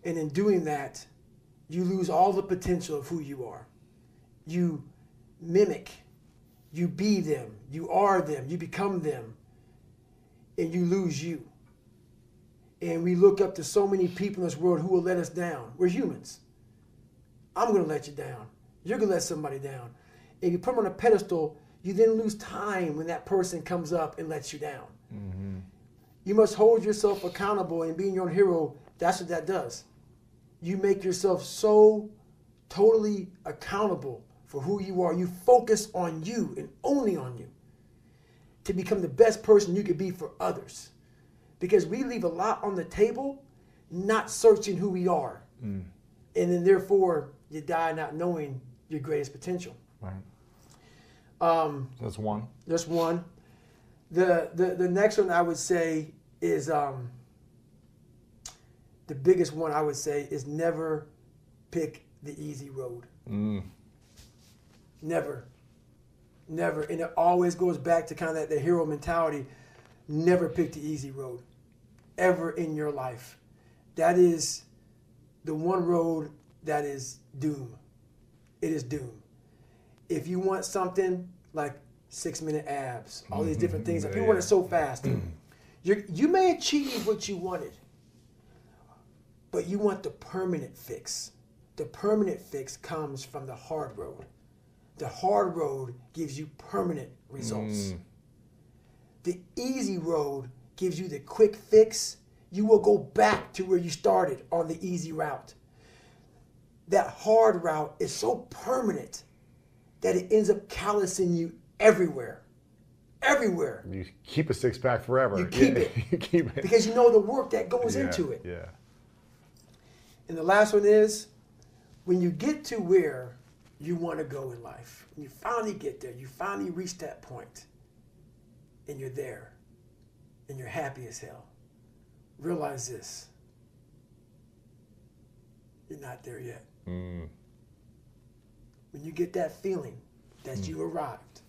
And in doing that, you lose all the potential of who you are. You mimic, you be them, you are them, you become them, and you lose you. And we look up to so many people in this world who will let us down. We're humans. I'm going to let you down. You're going to let somebody down. If you put them on a pedestal, you then lose time when that person comes up and lets you down. You must hold yourself accountable, and being your own hero, that's what that does. You make yourself so totally accountable for who you are. You focus on you and only on you to become the best person you could be for others. Because we leave a lot on the table, not searching who we are. And then therefore, you die not knowing your greatest potential. Right. That's one. That's one. The next one I would say is, the biggest one I would say is, never pick the easy road. Never. Never. And it always goes back to kind of that hero mentality. Never pick the easy road ever in your life. That is the one road that is doom. It is doom. If you want something like 6-minute abs, all these different things, if you want it so fast, you may achieve what you wanted, but you want the permanent fix. The permanent fix comes from the hard road. The hard road gives you permanent results. The easy road gives you the quick fix. You will go back to where you started on the easy route. That hard route is so permanent that it ends up callousing you everywhere. Everywhere. You keep a 6-pack forever. You keep it. You keep it. Because you know the work that goes into it. Yeah. And the last one is, when you get to where you want to go in life, when you finally get there, you finally reach that point, and you're there, and you're happy as hell, realize this: you're not there yet. When you get that feeling that you arrived,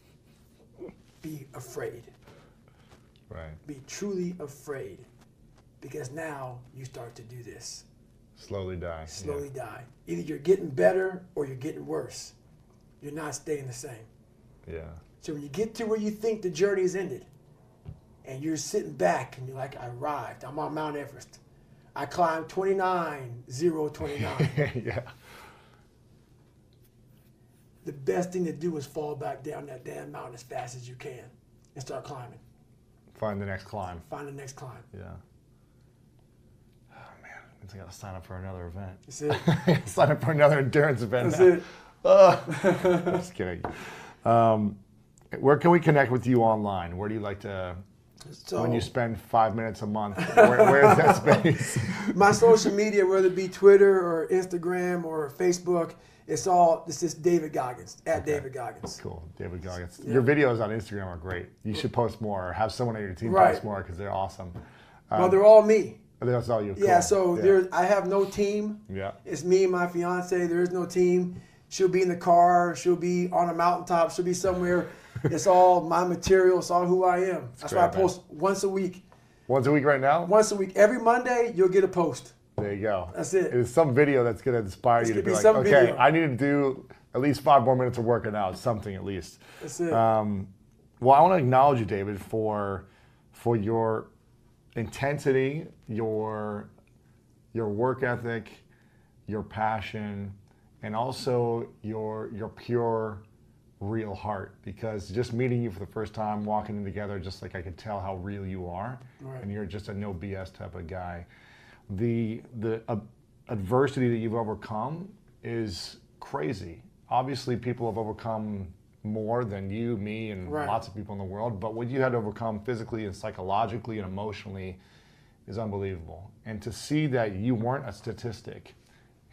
be afraid. Right. Be truly afraid, because now you start to do this. Slowly die. Slowly die. Either you're getting better or you're getting worse. You're not staying the same. Yeah. So when you get to where you think the journey is ended, and you're sitting back and you're like, I arrived. I'm on Mount Everest. I climbed 29,029. Yeah. The best thing to do is fall back down that damn mountain as fast as you can and start climbing. Find the next climb. Find the next climb. Yeah. Oh man, I got to sign up for another event. That's it. Sign up for another endurance event. That's it. Just kidding. Where can we connect with you online? Where do you like to So when you spend 5 minutes a month, where is that space? My social media, whether it be Twitter or Instagram or Facebook, it's just David Goggins, at David Goggins. Cool, David Goggins. Yeah. Your videos on Instagram are great. You should post more, or have someone on your team Right. post more, because they're awesome. Well, they're all me. That's all you. Cool. Yeah, so I have no team. Yeah. It's me and my fiance. There is no team. She'll be in the car. She'll be on a mountaintop. She'll be somewhere. It's all my material. It's all who I am. That's why I post once a week. Once a week right now? Once a week. Every Monday, you'll get a post. There you go. That's it. It's some video that's going to inspire you to be like, okay, video. I need to do at least 5 more minutes of working out, something at least. That's it. Well, I want to acknowledge you, David, for your intensity, your work ethic, your passion, and also your pure, real heart. Because just meeting you for the first time, walking in together, just like I could tell how real you are, right. And you're just a no BS type of guy. The adversity that you've overcome is crazy. Obviously, people have overcome more than you, me, and right. lots of people in the world. But what you had to overcome physically and psychologically and emotionally is unbelievable. And to see that you weren't a statistic,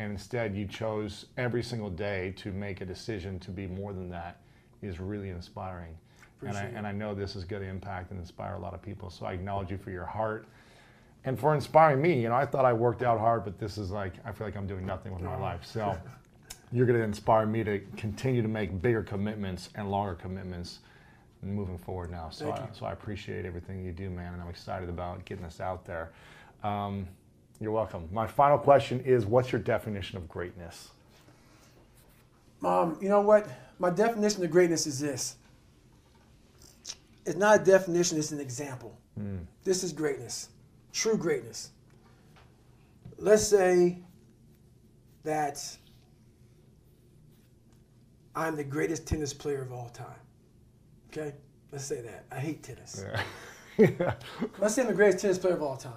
and instead you chose every single day to make a decision to be more than that, is really inspiring. And I know this is going to impact and inspire a lot of people. So I acknowledge you for your heart and for inspiring me. You know, I thought I worked out hard, but this is like, I feel like I'm doing nothing with my life. So you're going to inspire me to continue to make bigger commitments and longer commitments moving forward now. So I appreciate everything you do, man, and I'm excited about getting this out there. You're welcome. My final question is, what's your definition of greatness? You know what? My definition of greatness is this. It's not a definition, it's an example. This is greatness, true greatness. Let's say that I'm the greatest tennis player of all time. Okay? Let's say that. I hate tennis. Yeah. Let's say I'm the greatest tennis player of all time.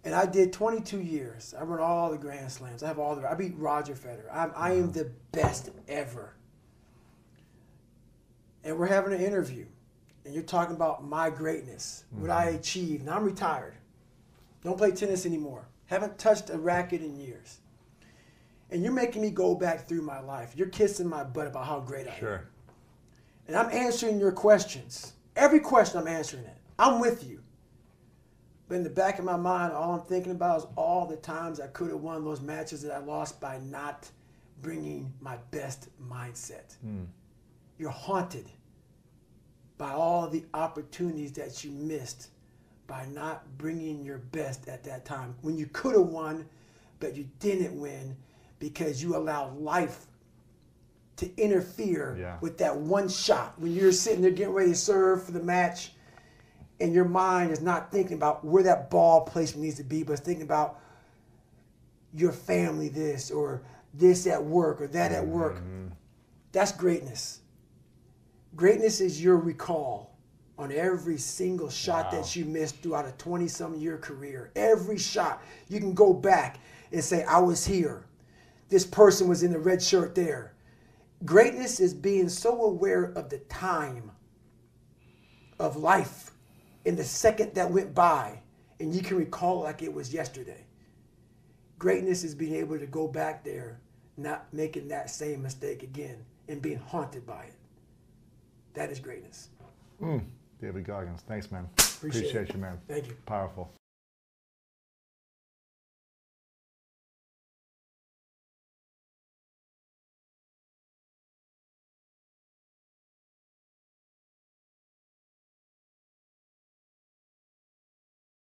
And I did 22 years. I run all the Grand Slams. I beat Roger Federer. I am the best ever. And we're having an interview. And you're talking about my greatness, what I achieved. And I'm retired. Don't play tennis anymore. Haven't touched a racket in years. And you're making me go back through my life. You're kissing my butt about how great I am. And I'm answering your questions. Every question I'm answering it. I'm with you. But in the back of my mind, all I'm thinking about is all the times I could have won those matches that I lost by not bringing my best mindset. You're haunted by all the opportunities that you missed by not bringing your best at that time. When you could have won, but you didn't win because you allowed life to interfere with that one shot. When you're sitting there getting ready to serve for the match, and your mind is not thinking about where that ball placement needs to be, but it's thinking about your family this, or this at work, or that at work. That's greatness. Greatness is your recall on every single shot that you missed throughout a 20-some-year career. Every shot, you can go back and say, I was here. This person was in the red shirt there. Greatness is being so aware of the time of life in the second that went by, and you can recall it like it was yesterday. Greatness is being able to go back there, not making that same mistake again, and being haunted by it. That is greatness. David Goggins, thanks, man. Appreciate you, man. Thank you. Powerful.